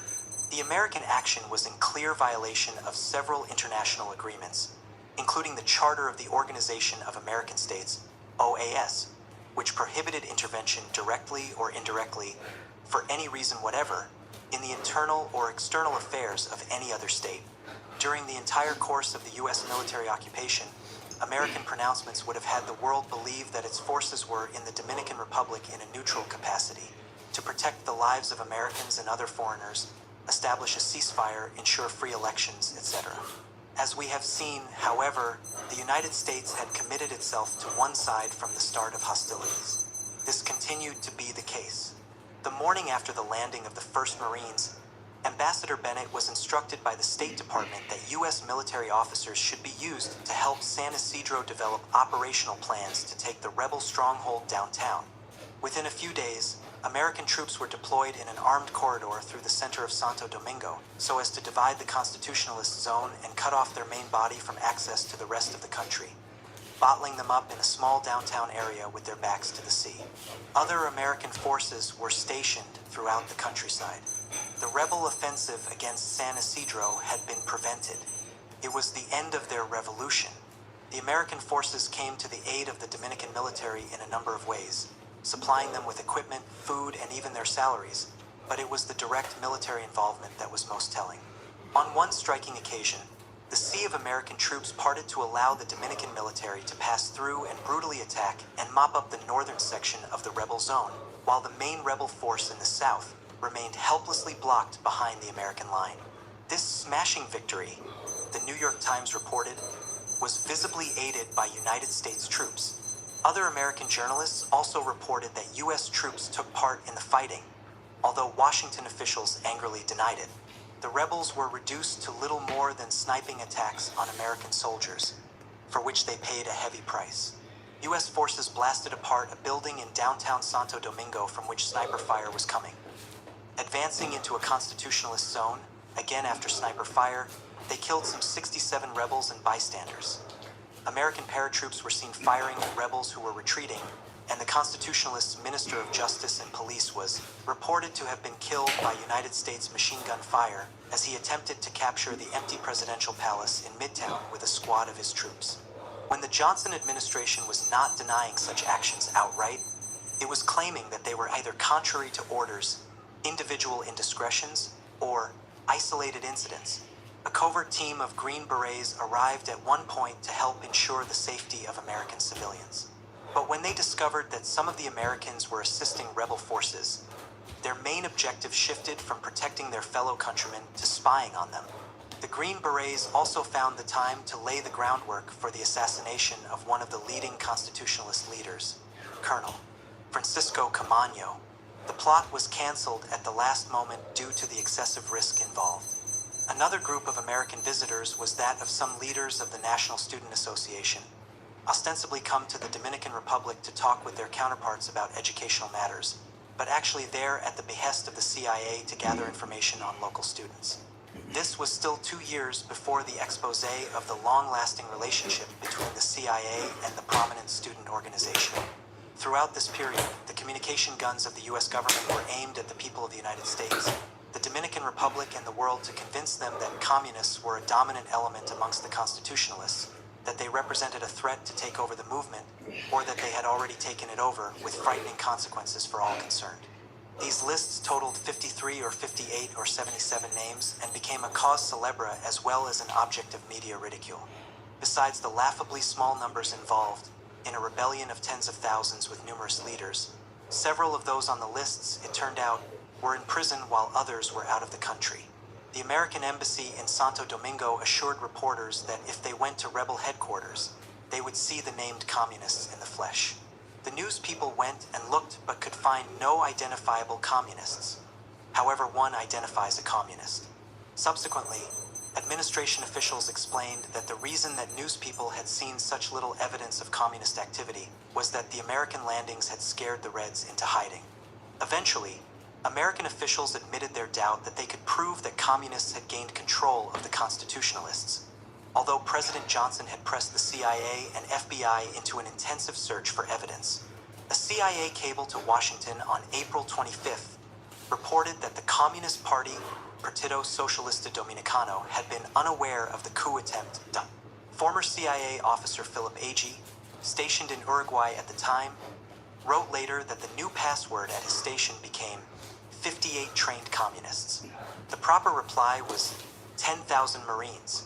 The American action was in clear violation of several international agreements, including the Charter of the Organization of American States, OAS, which prohibited intervention directly or indirectly, for any reason whatever, in the internal or external affairs of any other state. During the entire course of the U.S. military occupation, American pronouncements would have had the world believe that its forces were in the Dominican Republic in a neutral capacity, to protect the lives of Americans and other foreigners, establish a ceasefire, ensure free elections, etc. As we have seen, however, the United States had committed itself to one side from the start of hostilities. This continued to be the case. The morning after the landing of the first Marines, Ambassador Bennett was instructed by the State Department that U.S. military officers should be used to help San Isidro develop operational plans to take the rebel stronghold downtown. Within a few days, American troops were deployed in an armed corridor through the center of Santo Domingo so as to divide the Constitutionalist zone and cut off their main body from access to the rest of the country, bottling them up in a small downtown area with their backs to the sea. Other American forces were stationed throughout the countryside. The rebel offensive against San Isidro had been prevented. It was the end of their revolution. The American forces came to the aid of the Dominican military in a number of ways, supplying them with equipment, food, and even their salaries, but it was the direct military involvement that was most telling. On one striking occasion, the sea of American troops parted to allow the Dominican military to pass through and brutally attack and mop up the northern section of the rebel zone, while the main rebel force in the south remained helplessly blocked behind the American line. This smashing victory, the New York Times reported, was visibly aided by United States troops. Other American journalists also reported that U.S. troops took part in the fighting, although Washington officials angrily denied it. The rebels were reduced to little more than sniping attacks on American soldiers, for which they paid a heavy price. U.S. forces blasted apart a building in downtown Santo Domingo from which sniper fire was coming. Advancing into a constitutionalist zone, again after sniper fire, they killed some 67 rebels and bystanders. American paratroops were seen firing at rebels who were retreating, and the Constitutionalists' Minister of Justice and Police was reported to have been killed by United States machine gun fire as he attempted to capture the empty presidential palace in Midtown with a squad of his troops. When the Johnson administration was not denying such actions outright, it was claiming that they were either contrary to orders, individual indiscretions, or isolated incidents. A covert team of Green Berets arrived at one point to help ensure the safety of American civilians. But when they discovered that some of the Americans were assisting rebel forces, their main objective shifted from protecting their fellow countrymen to spying on them. The Green Berets also found the time to lay the groundwork for the assassination of one of the leading constitutionalist leaders, Colonel Francisco Camaño. The plot was canceled at the last moment due to the excessive risk involved. Another group of American visitors was that of some leaders of the National Student Association, ostensibly come to the Dominican Republic to talk with their counterparts about educational matters, but actually there at the behest of the CIA to gather information on local students. This was still 2 years before the expose of the long-lasting relationship between the CIA and the prominent student organization. Throughout this period, the communication guns of the U.S. government were aimed at the people of the United States, the Dominican Republic, and the world to convince them that communists were a dominant element amongst the constitutionalists, that they represented a threat to take over the movement, or that they had already taken it over, with frightening consequences for all concerned. These lists totaled 53 or 58 or 77 names and became a cause célèbre as well as an object of media ridicule. Besides the laughably small numbers involved, in a rebellion of tens of thousands with numerous leaders, several of those on the lists, it turned out, were in prison while others were out of the country. The American embassy in Santo Domingo assured reporters that if they went to rebel headquarters, they would see the named communists in the flesh. The news people went and looked but could find no identifiable communists. However, one identifies a communist. Subsequently, administration officials explained that the reason that news people had seen such little evidence of communist activity was that the American landings had scared the Reds into hiding. Eventually, American officials admitted their doubt that they could prove that communists had gained control of the constitutionalists. Although President Johnson had pressed the CIA and FBI into an intensive search for evidence, a CIA cable to Washington on April 25th reported that the Communist Party, Partido Socialista Dominicano, had been unaware of the coup attempt done. Former CIA officer Philip Agee, stationed in Uruguay at the time, wrote later that the new password at his station became 58 trained communists. The proper reply was 10,000 Marines.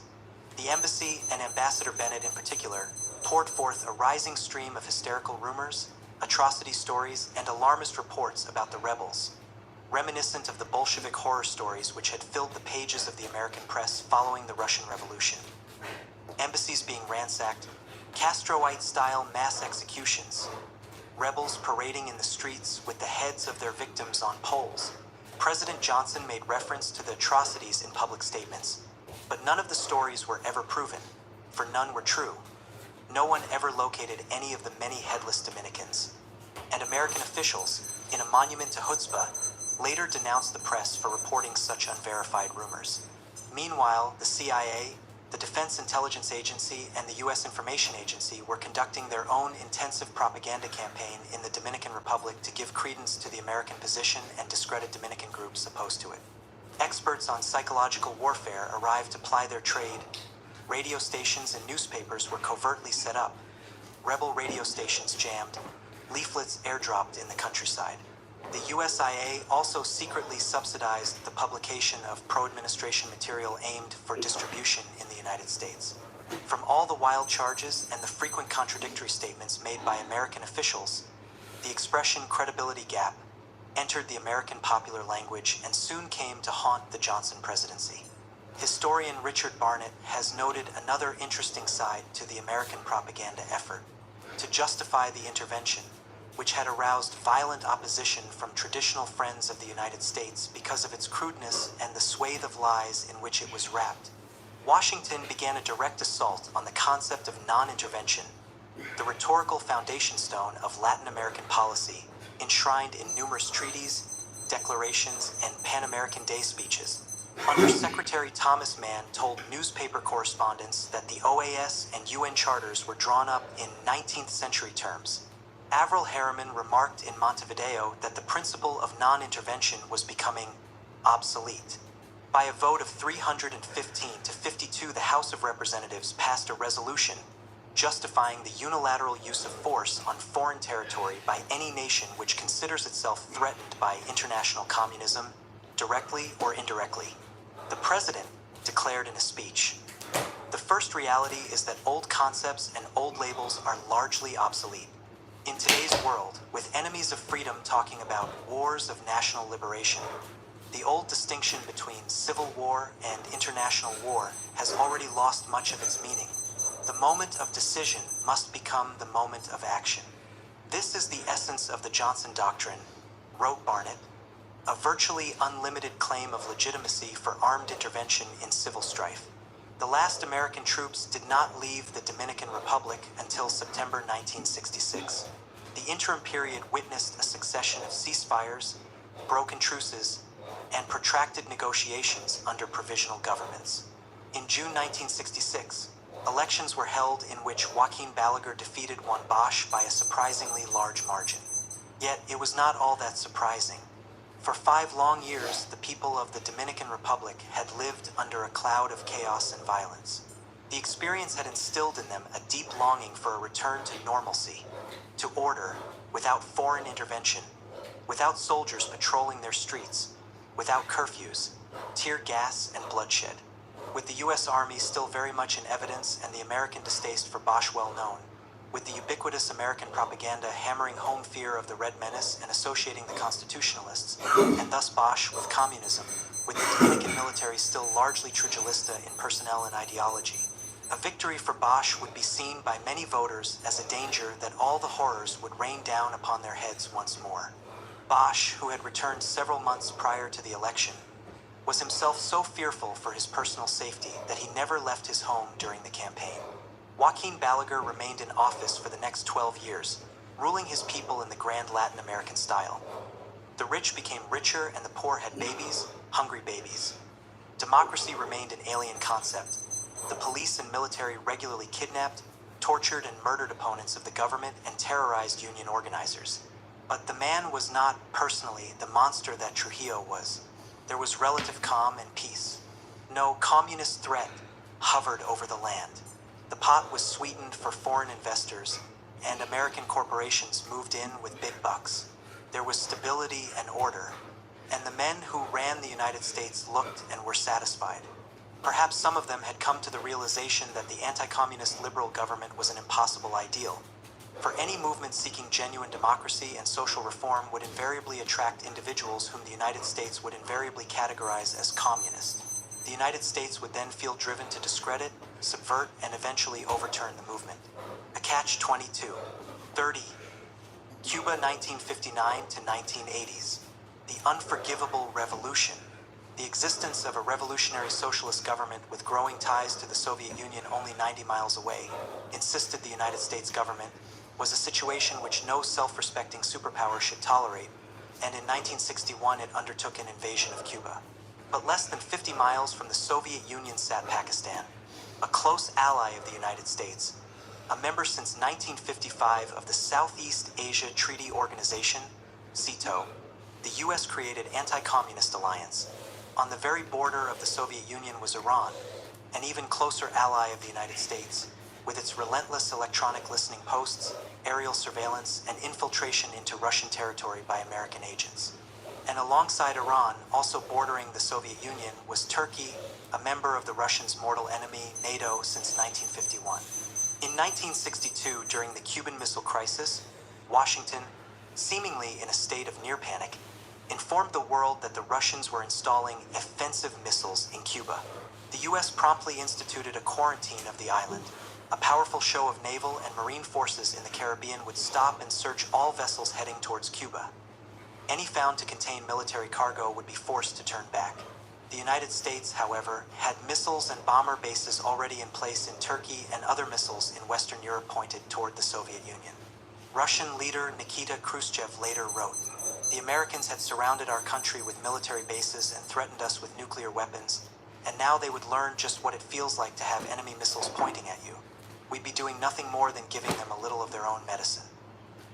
The embassy, and Ambassador Bennett in particular, poured forth a rising stream of hysterical rumors, atrocity stories, and alarmist reports about the rebels, reminiscent of the Bolshevik horror stories which had filled the pages of the American press following the Russian Revolution. Embassies being ransacked, Castroite-style mass executions, rebels parading in the streets with the heads of their victims on poles. President Johnson made reference to the atrocities in public statements, but none of the stories were ever proven, for none were true. No one ever located any of the many headless Dominicans. And American officials, in a monument to chutzpah, later denounced the press for reporting such unverified rumors. Meanwhile, the CIA, the Defense Intelligence Agency, and the U.S. Information Agency were conducting their own intensive propaganda campaign in the Dominican Republic to give credence to the American position and discredit Dominican groups opposed to it. Experts on psychological warfare arrived to ply their trade. Radio stations and newspapers were covertly set up. Rebel radio stations jammed. Leaflets airdropped in the countryside. The USIA also secretly subsidized the publication of pro-administration material aimed for distribution in the United States. From all the wild charges and the frequent contradictory statements made by American officials, the expression credibility gap entered the American popular language and soon came to haunt the Johnson presidency. Historian Richard Barnett has noted another interesting side to the American propaganda effort to justify the intervention, which had aroused violent opposition from traditional friends of the United States because of its crudeness and the swathe of lies in which it was wrapped. Washington began a direct assault on the concept of non-intervention, the rhetorical foundation stone of Latin American policy, enshrined in numerous treaties, declarations, and Pan-American Day speeches. Under Secretary Thomas Mann told newspaper correspondents that the OAS and UN charters were drawn up in 19th century terms. Avril Harriman remarked in Montevideo that the principle of non-intervention was becoming obsolete. By a vote of 315 to 52, the House of Representatives passed a resolution justifying the unilateral use of force on foreign territory by any nation which considers itself threatened by international communism, directly or indirectly. The president declared in a speech, "The first reality is that old concepts and old labels are largely obsolete. In today's world, with enemies of freedom talking about wars of national liberation, the old distinction between civil war and international war has already lost much of its meaning. The moment of decision must become the moment of action. This is the essence of the Johnson Doctrine," wrote Barnett, "a virtually unlimited claim of legitimacy for armed intervention in civil strife." The last American troops did not leave the Dominican Republic until September 1966. The interim period witnessed a succession of ceasefires, broken truces, and protracted negotiations under provisional governments. In June 1966, elections were held in which Joaquin Balaguer defeated Juan Bosch by a surprisingly large margin. Yet it was not all that surprising. For 5 long years, the people of the Dominican Republic had lived under a cloud of chaos and violence. The experience had instilled in them a deep longing for a return to normalcy, to order, without foreign intervention, without soldiers patrolling their streets, without curfews, tear gas, and bloodshed. With the U.S. Army still very much in evidence and the American distaste for Bosch well known, with the ubiquitous American propaganda hammering home fear of the Red Menace and associating the Constitutionalists, and thus Bosch with communism, with the Dominican military still largely Trujillista in personnel and ideology, a victory for Bosch would be seen by many voters as a danger that all the horrors would rain down upon their heads once more. Bosch, who had returned several months prior to the election, was himself so fearful for his personal safety that he never left his home during the campaign. Joaquin Balaguer remained in office for the next 12 years, ruling his people in the grand Latin American style. The rich became richer and the poor had babies, hungry babies. Democracy remained an alien concept. The police and military regularly kidnapped, tortured, and murdered opponents of the government and terrorized union organizers. But the man was not, personally, the monster that Trujillo was. There was relative calm and peace. No communist threat hovered over the land. The pot was sweetened for foreign investors, and American corporations moved in with big bucks. There was stability and order, and the men who ran the United States looked and were satisfied. Perhaps some of them had come to the realization that the anti-communist liberal government was an impossible ideal. For any movement seeking genuine democracy and social reform would invariably attract individuals whom the United States would invariably categorize as communist. The United States would then feel driven to discredit, subvert, and eventually overturn the movement. A catch-22. 30. Cuba 1959 to 1980s. The unforgivable revolution. The existence of a revolutionary socialist government with growing ties to the Soviet Union only 90 miles away, insisted the United States government, was a situation which no self-respecting superpower should tolerate, and in 1961 it undertook an invasion of Cuba. But less than 50 miles from the Soviet Union sat Pakistan, a close ally of the United States, a member since 1955 of the Southeast Asia Treaty Organization, SEATO, the US created anti-communist alliance. On the very border of the Soviet Union was Iran, an even closer ally of the United States, with its relentless electronic listening posts, aerial surveillance, and infiltration into Russian territory by American agents. And alongside Iran, also bordering the Soviet Union, was Turkey, a member of the Russians' mortal enemy, NATO, since 1951. In 1962, during the Cuban Missile Crisis, Washington, seemingly in a state of near panic, informed the world that the Russians were installing offensive missiles in Cuba. The US promptly instituted a quarantine of the island. A powerful show of naval and marine forces in the Caribbean would stop and search all vessels heading towards Cuba. Any found to contain military cargo would be forced to turn back. The United States, however, had missiles and bomber bases already in place in Turkey and other missiles in Western Europe pointed toward the Soviet Union. Russian leader Nikita Khrushchev later wrote, "The Americans had surrounded our country with military bases and threatened us with nuclear weapons, and now they would learn just what it feels like to have enemy missiles pointing at you. We'd be doing nothing more than giving them a little of their own medicine."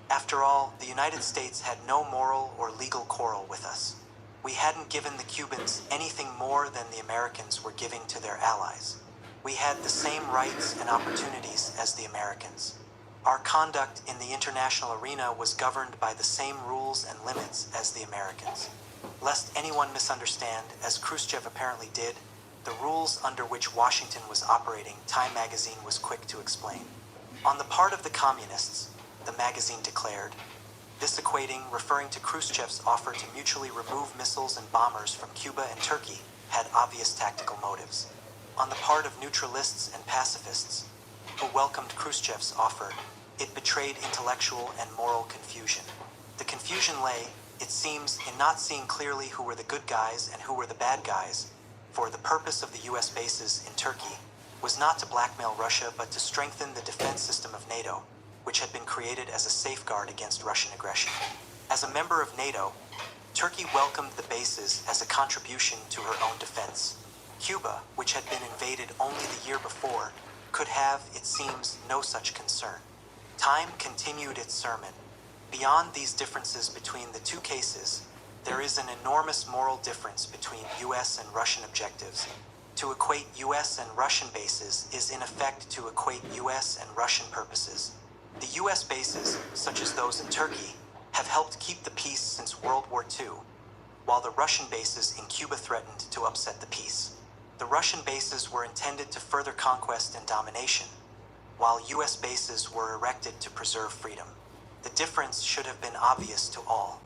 After all, the United States had no moral or legal quarrel with us. We hadn't given the Cubans anything more than the Americans were giving to their allies. We had the same rights and opportunities as the Americans. Our conduct in the international arena was governed by the same rules and limits as the Americans. Lest anyone misunderstand, as Khrushchev apparently did, the rules under which Washington was operating, Time magazine was quick to explain. On the part of the communists, the magazine declared, this referring to Khrushchev's offer to mutually remove missiles and bombers from Cuba and Turkey, had obvious tactical motives. On the part of neutralists and pacifists, who welcomed Khrushchev's offer, it betrayed intellectual and moral confusion. The confusion lay, it seems, in not seeing clearly who were the good guys and who were the bad guys, for the purpose of the US bases in Turkey was not to blackmail Russia but to strengthen the defense system of NATO, which had been created as a safeguard against Russian aggression. As a member of NATO, Turkey welcomed the bases as a contribution to her own defense. Cuba, which had been invaded only the year before, could have, it seems, no such concern. Time continued its sermon. Beyond these differences between the two cases, there is an enormous moral difference between US and Russian objectives. To equate US and Russian bases is in effect to equate US and Russian purposes. The US bases, such as those in Turkey, have helped keep the peace since World War II, while the Russian bases in Cuba threatened to upset the peace. The Russian bases were intended to further conquest and domination, while US bases were erected to preserve freedom. The difference should have been obvious to all.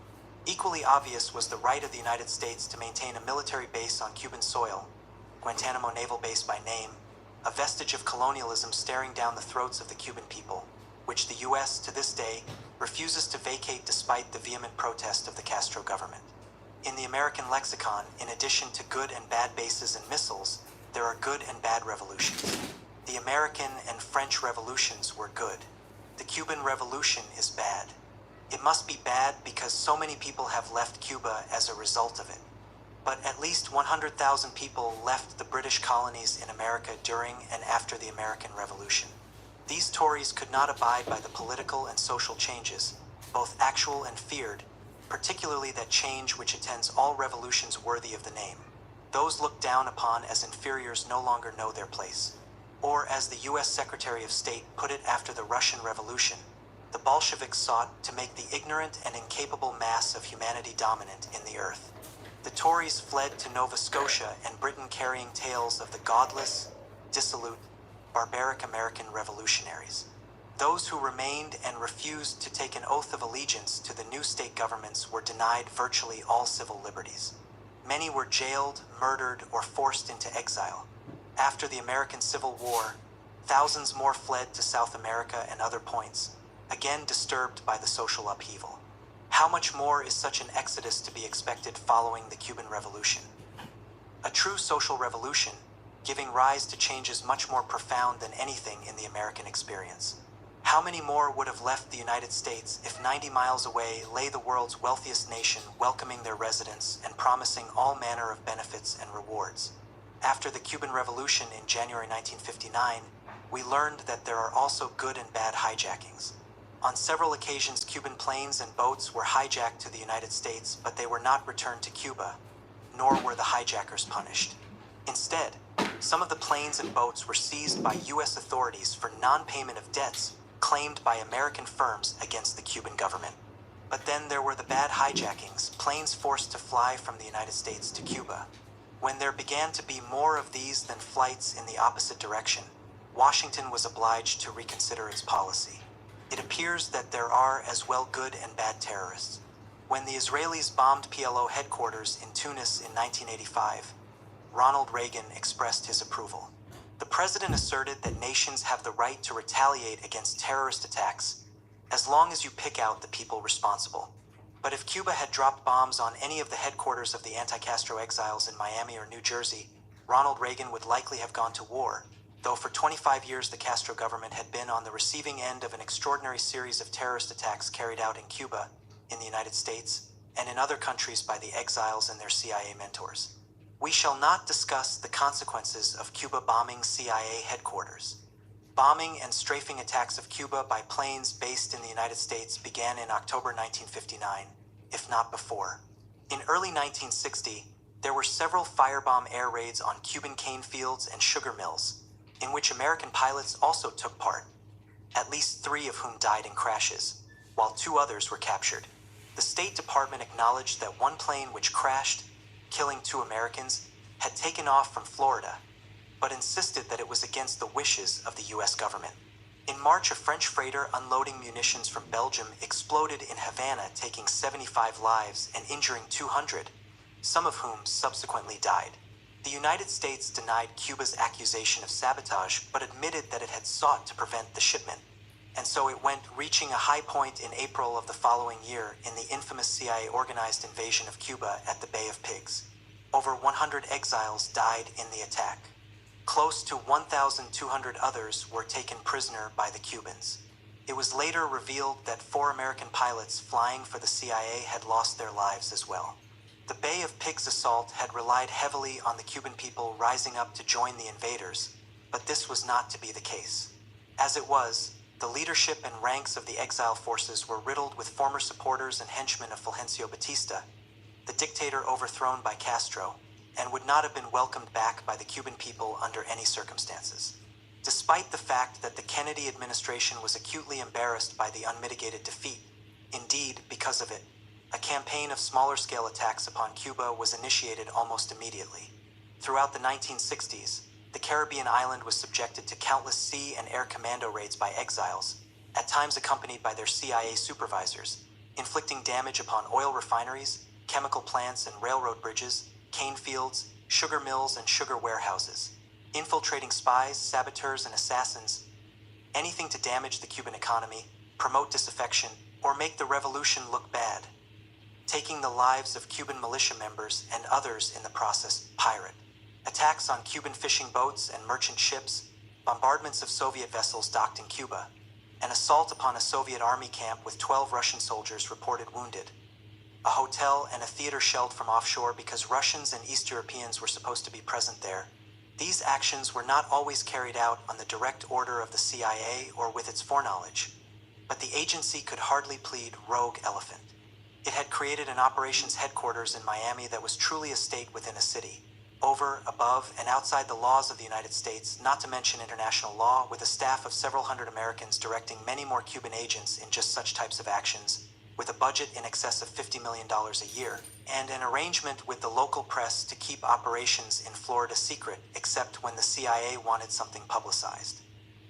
Equally obvious was the right of the United States to maintain a military base on Cuban soil, Guantanamo Naval Base by name, a vestige of colonialism staring down the throats of the Cuban people, which the US, to this day, refuses to vacate despite the vehement protest of the Castro government. In the American lexicon, in addition to good and bad bases and missiles, there are good and bad revolutions. The American and French revolutions were good. The Cuban Revolution is bad. It must be bad because so many people have left Cuba as a result of it. But at least 100,000 people left the British colonies in America during and after the American Revolution. These Tories could not abide by the political and social changes, both actual and feared, particularly that change which attends all revolutions worthy of the name. Those looked down upon as inferiors no longer know their place. Or, as the US Secretary of State put it after the Russian Revolution, the Bolsheviks sought to make the ignorant and incapable mass of humanity dominant in the earth. The Tories fled to Nova Scotia and Britain carrying tales of the godless, dissolute, barbaric American revolutionaries. Those who remained and refused to take an oath of allegiance to the new state governments were denied virtually all civil liberties. Many were jailed, murdered, or forced into exile. After the American Civil War, thousands more fled to South America and other points, again disturbed by the social upheaval. How much more is such an exodus to be expected following the Cuban Revolution? A true social revolution, giving rise to changes much more profound than anything in the American experience. How many more would have left the United States if 90 miles away lay the world's wealthiest nation welcoming their residents and promising all manner of benefits and rewards? After the Cuban Revolution in January 1959, we learned that there are also good and bad hijackings. On several occasions, Cuban planes and boats were hijacked to the United States, but they were not returned to Cuba, nor were the hijackers punished. Instead, some of the planes and boats were seized by U.S. authorities for non-payment of debts claimed by American firms against the Cuban government. But then there were the bad hijackings, planes forced to fly from the United States to Cuba. When there began to be more of these than flights in the opposite direction, Washington was obliged to reconsider its policy. It appears that there are as well good and bad terrorists. When the Israelis bombed PLO headquarters in Tunis in 1985, Ronald Reagan expressed his approval. The president asserted that nations have the right to retaliate against terrorist attacks as long as you pick out the people responsible. But if Cuba had dropped bombs on any of the headquarters of the anti-Castro exiles in Miami or New Jersey, Ronald Reagan would likely have gone to war, though for 25 years the Castro government had been on the receiving end of an extraordinary series of terrorist attacks carried out in Cuba, in the United States, and in other countries by the exiles and their CIA mentors. We shall not discuss the consequences of Cuba bombing CIA headquarters. Bombing and strafing attacks of Cuba by planes based in the United States began in October 1959, if not before. In early 1960, there were several firebomb air raids on Cuban cane fields and sugar mills, in which American pilots also took part, at least 3 of whom died in crashes, while 2 others were captured. The State Department acknowledged that one plane which crashed, killing 2 Americans, had taken off from Florida, but insisted that it was against the wishes of the U.S. government. In March, a French freighter unloading munitions from Belgium exploded in Havana, taking 75 lives and injuring 200, some of whom subsequently died. The United States denied Cuba's accusation of sabotage, but admitted that it had sought to prevent the shipment. And so it went, reaching a high point in April of the following year in the infamous CIA-organized invasion of Cuba at the Bay of Pigs. Over 100 exiles died in the attack. Close to 1,200 others were taken prisoner by the Cubans. It was later revealed that 4 American pilots flying for the CIA had lost their lives as well. The Bay of Pigs assault had relied heavily on the Cuban people rising up to join the invaders, but this was not to be the case. As it was, the leadership and ranks of the exile forces were riddled with former supporters and henchmen of Fulgencio Batista, the dictator overthrown by Castro, and would not have been welcomed back by the Cuban people under any circumstances. Despite the fact that the Kennedy administration was acutely embarrassed by the unmitigated defeat, indeed, because of it, a campaign of smaller-scale attacks upon Cuba was initiated almost immediately. Throughout the 1960s, the Caribbean island was subjected to countless sea and air commando raids by exiles, at times accompanied by their CIA supervisors, inflicting damage upon oil refineries, chemical plants and railroad bridges, cane fields, sugar mills and sugar warehouses, infiltrating spies, saboteurs, and assassins, anything to damage the Cuban economy, promote disaffection, or make the revolution look bad, taking the lives of Cuban militia members and others in the process pirate. Attacks on Cuban fishing boats and merchant ships, bombardments of Soviet vessels docked in Cuba, an assault upon a Soviet army camp with 12 Russian soldiers reported wounded, a hotel and a theater shelled from offshore because Russians and East Europeans were supposed to be present there. These actions were not always carried out on the direct order of the CIA or with its foreknowledge, but the agency could hardly plead rogue elephant. It had created an operations headquarters in Miami that was truly a state within a city, over, above, and outside the laws of the United States, not to mention international law, with a staff of several hundred Americans directing many more Cuban agents in just such types of actions, with a budget in excess of $50 million a year, and an arrangement with the local press to keep operations in Florida secret, except when the CIA wanted something publicized.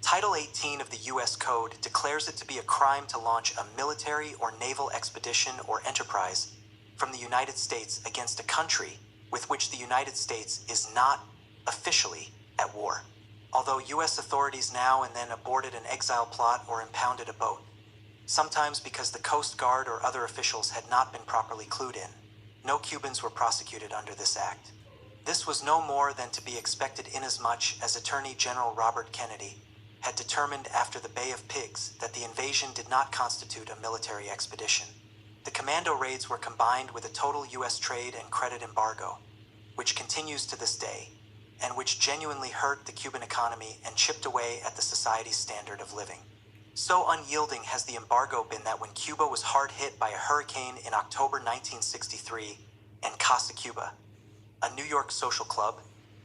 Title 18 of the U.S. Code declares it to be a crime to launch a military or naval expedition or enterprise from the United States against a country with which the United States is not officially at war, although U.S. authorities now and then aborted an exile plot or impounded a boat, sometimes because the Coast Guard or other officials had not been properly clued in. No Cubans were prosecuted under this act. This was no more than to be expected inasmuch as Attorney General Robert Kennedy had determined after the Bay of Pigs that the invasion did not constitute a military expedition. The commando raids were combined with a total U.S. trade and credit embargo, which continues to this day, and which genuinely hurt the Cuban economy and chipped away at the society's standard of living. So unyielding has the embargo been that when Cuba was hard hit by a hurricane in October 1963, and Casa Cuba, a New York social club,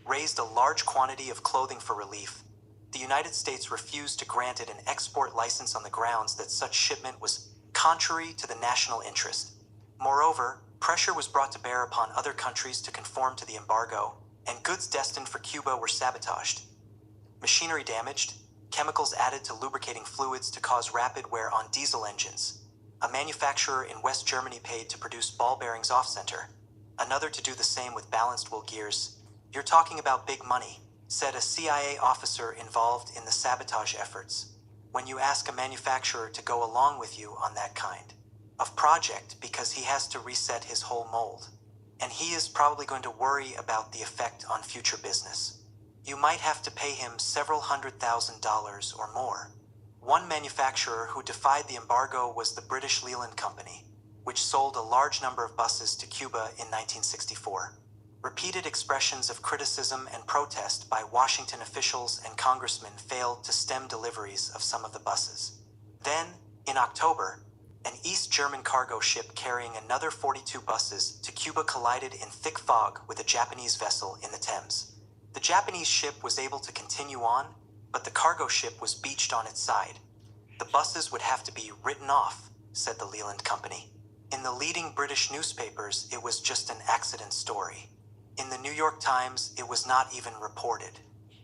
raised a large quantity of clothing for relief, the United States refused to grant it an export license on the grounds that such shipment was contrary to the national interest. Moreover, pressure was brought to bear upon other countries to conform to the embargo, and goods destined for Cuba were sabotaged. Machinery damaged, chemicals added to lubricating fluids to cause rapid wear on diesel engines. A manufacturer in West Germany paid to produce ball bearings off-center, another to do the same with balanced wheel gears. "You're talking about big money," said a CIA officer involved in the sabotage efforts, when you ask a manufacturer to go along with you on that kind of project because he has to reset his whole mold. And he is probably going to worry about the effect on future business. You might have to pay him several $100,000 or more. One manufacturer who defied the embargo was the British Leland Company, which sold a large number of buses to Cuba in 1964. Repeated expressions of criticism and protest by Washington officials and congressmen failed to stem deliveries of some of the buses. Then, in October, an East German cargo ship carrying another 42 buses to Cuba collided in thick fog with a Japanese vessel in the Thames. The Japanese ship was able to continue on, but the cargo ship was beached on its side. "The buses would have to be written off," said the Leland Company. In the leading British newspapers, it was just an accident story. In the New York Times, it was not even reported.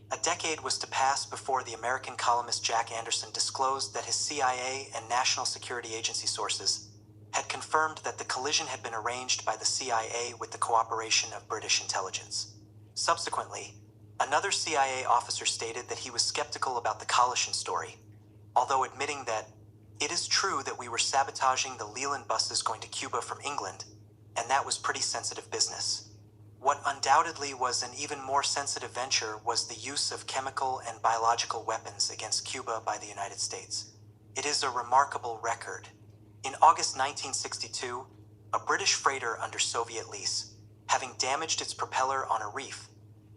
A decade was to pass before the American columnist Jack Anderson disclosed that his CIA and National Security Agency sources had confirmed that the collision had been arranged by the CIA with the cooperation of British intelligence. Subsequently, another CIA officer stated that he was skeptical about the collision story, although admitting that it is true that we were sabotaging the Leland buses going to Cuba from England, and that was pretty sensitive business. What undoubtedly was an even more sensitive venture was the use of chemical and biological weapons against Cuba by the United States. It is a remarkable record. In August 1962, a British freighter under Soviet lease, having damaged its propeller on a reef,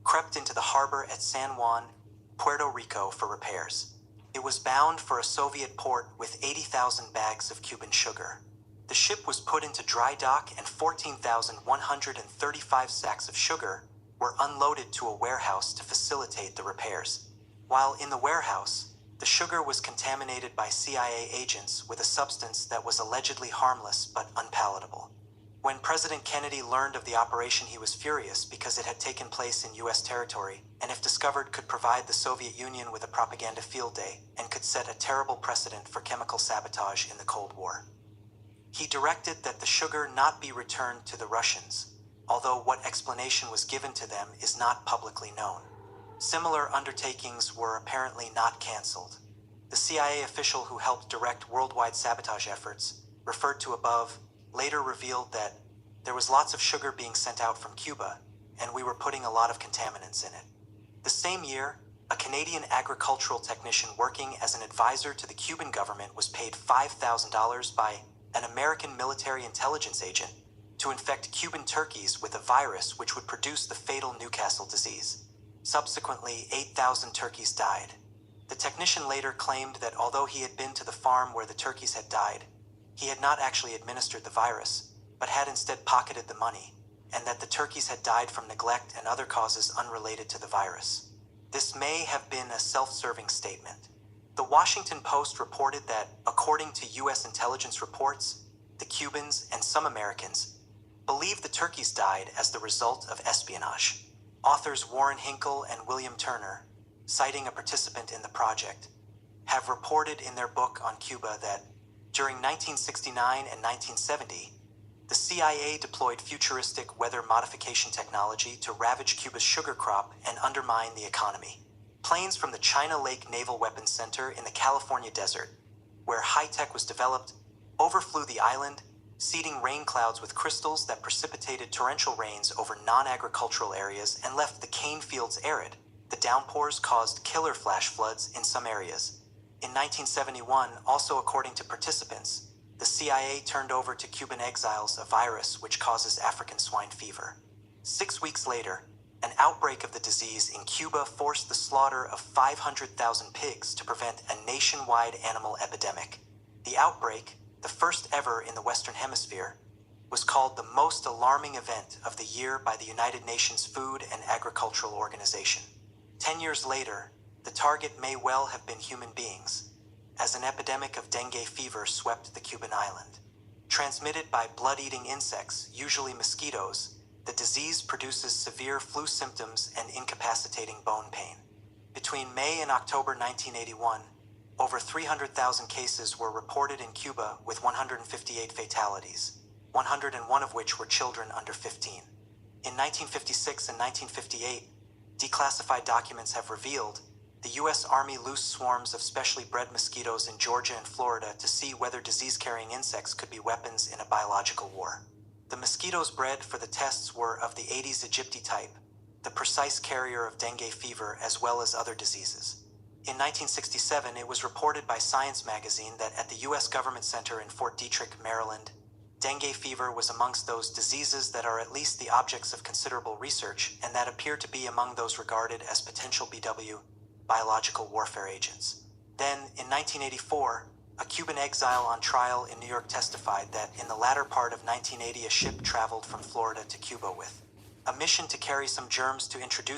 crept into the harbor at San Juan, Puerto Rico for repairs. It was bound for a Soviet port with 80,000 bags of Cuban sugar. The ship was put into dry dock and 14,135 sacks of sugar were unloaded to a warehouse to facilitate the repairs. While in the warehouse, the sugar was contaminated by CIA agents with a substance that was allegedly harmless but unpalatable. When President Kennedy learned of the operation, he was furious because it had taken place in U.S. territory, and if discovered, could provide the Soviet Union with a propaganda field day and could set a terrible precedent for chemical sabotage in the Cold War. He directed that the sugar not be returned to the Russians, although what explanation was given to them is not publicly known. Similar undertakings were apparently not canceled. The CIA official who helped direct worldwide sabotage efforts, referred to above, later revealed that there was lots of sugar being sent out from Cuba, and we were putting a lot of contaminants in it. The same year, a Canadian agricultural technician working as an advisor to the Cuban government was paid $5,000 by an American military intelligence agent to infect Cuban turkeys with a virus which would produce the fatal Newcastle disease. Subsequently, 8,000 turkeys died. The technician later claimed that although he had been to the farm where the turkeys had died, he had not actually administered the virus, but had instead pocketed the money, and that the turkeys had died from neglect and other causes unrelated to the virus. This may have been a self-serving statement. The Washington Post reported that, according to U.S. intelligence reports, the Cubans and some Americans believed the turkeys died as the result of espionage. Authors Warren Hinkle and William Turner, citing a participant in the project, have reported in their book on Cuba that during 1969 and 1970, the CIA deployed futuristic weather modification technology to ravage Cuba's sugar crop and undermine the economy. Planes from the China Lake Naval Weapons Center in the California desert, where high-tech was developed, overflew the island, seeding rain clouds with crystals that precipitated torrential rains over non-agricultural areas and left the cane fields arid. The downpours caused killer flash floods in some areas. In 1971, also according to participants, the CIA turned over to Cuban exiles a virus which causes African swine fever. 6 weeks later, an outbreak of the disease in Cuba forced the slaughter of 500,000 pigs to prevent a nationwide animal epidemic. The outbreak, the first ever in the Western Hemisphere, was called the most alarming event of the year by the United Nations Food and Agricultural Organization. 10 years later, the target may well have been human beings, as an epidemic of dengue fever swept the Cuban island. Transmitted by blood-eating insects, usually mosquitoes, the disease produces severe flu symptoms and incapacitating bone pain. Between May and October 1981, over 300,000 cases were reported in Cuba with 158 fatalities, 101 of which were children under 15. In 1956 and 1958, declassified documents have revealed the U.S. Army loosed swarms of specially bred mosquitoes in Georgia and Florida to see whether disease-carrying insects could be weapons in a biological war. The mosquitoes bred for the tests were of the Aedes aegypti type, the precise carrier of dengue fever as well as other diseases. In 1967, it was reported by Science magazine that at the U.S. Government Center in Fort Detrick, Maryland, dengue fever was amongst those diseases that are at least the objects of considerable research and that appear to be among those regarded as potential BW, biological warfare agents. Then, in 1984, a Cuban exile on trial in New York testified that in the latter part of 1980 a ship traveled from Florida to Cuba with a mission to carry some germs to introduce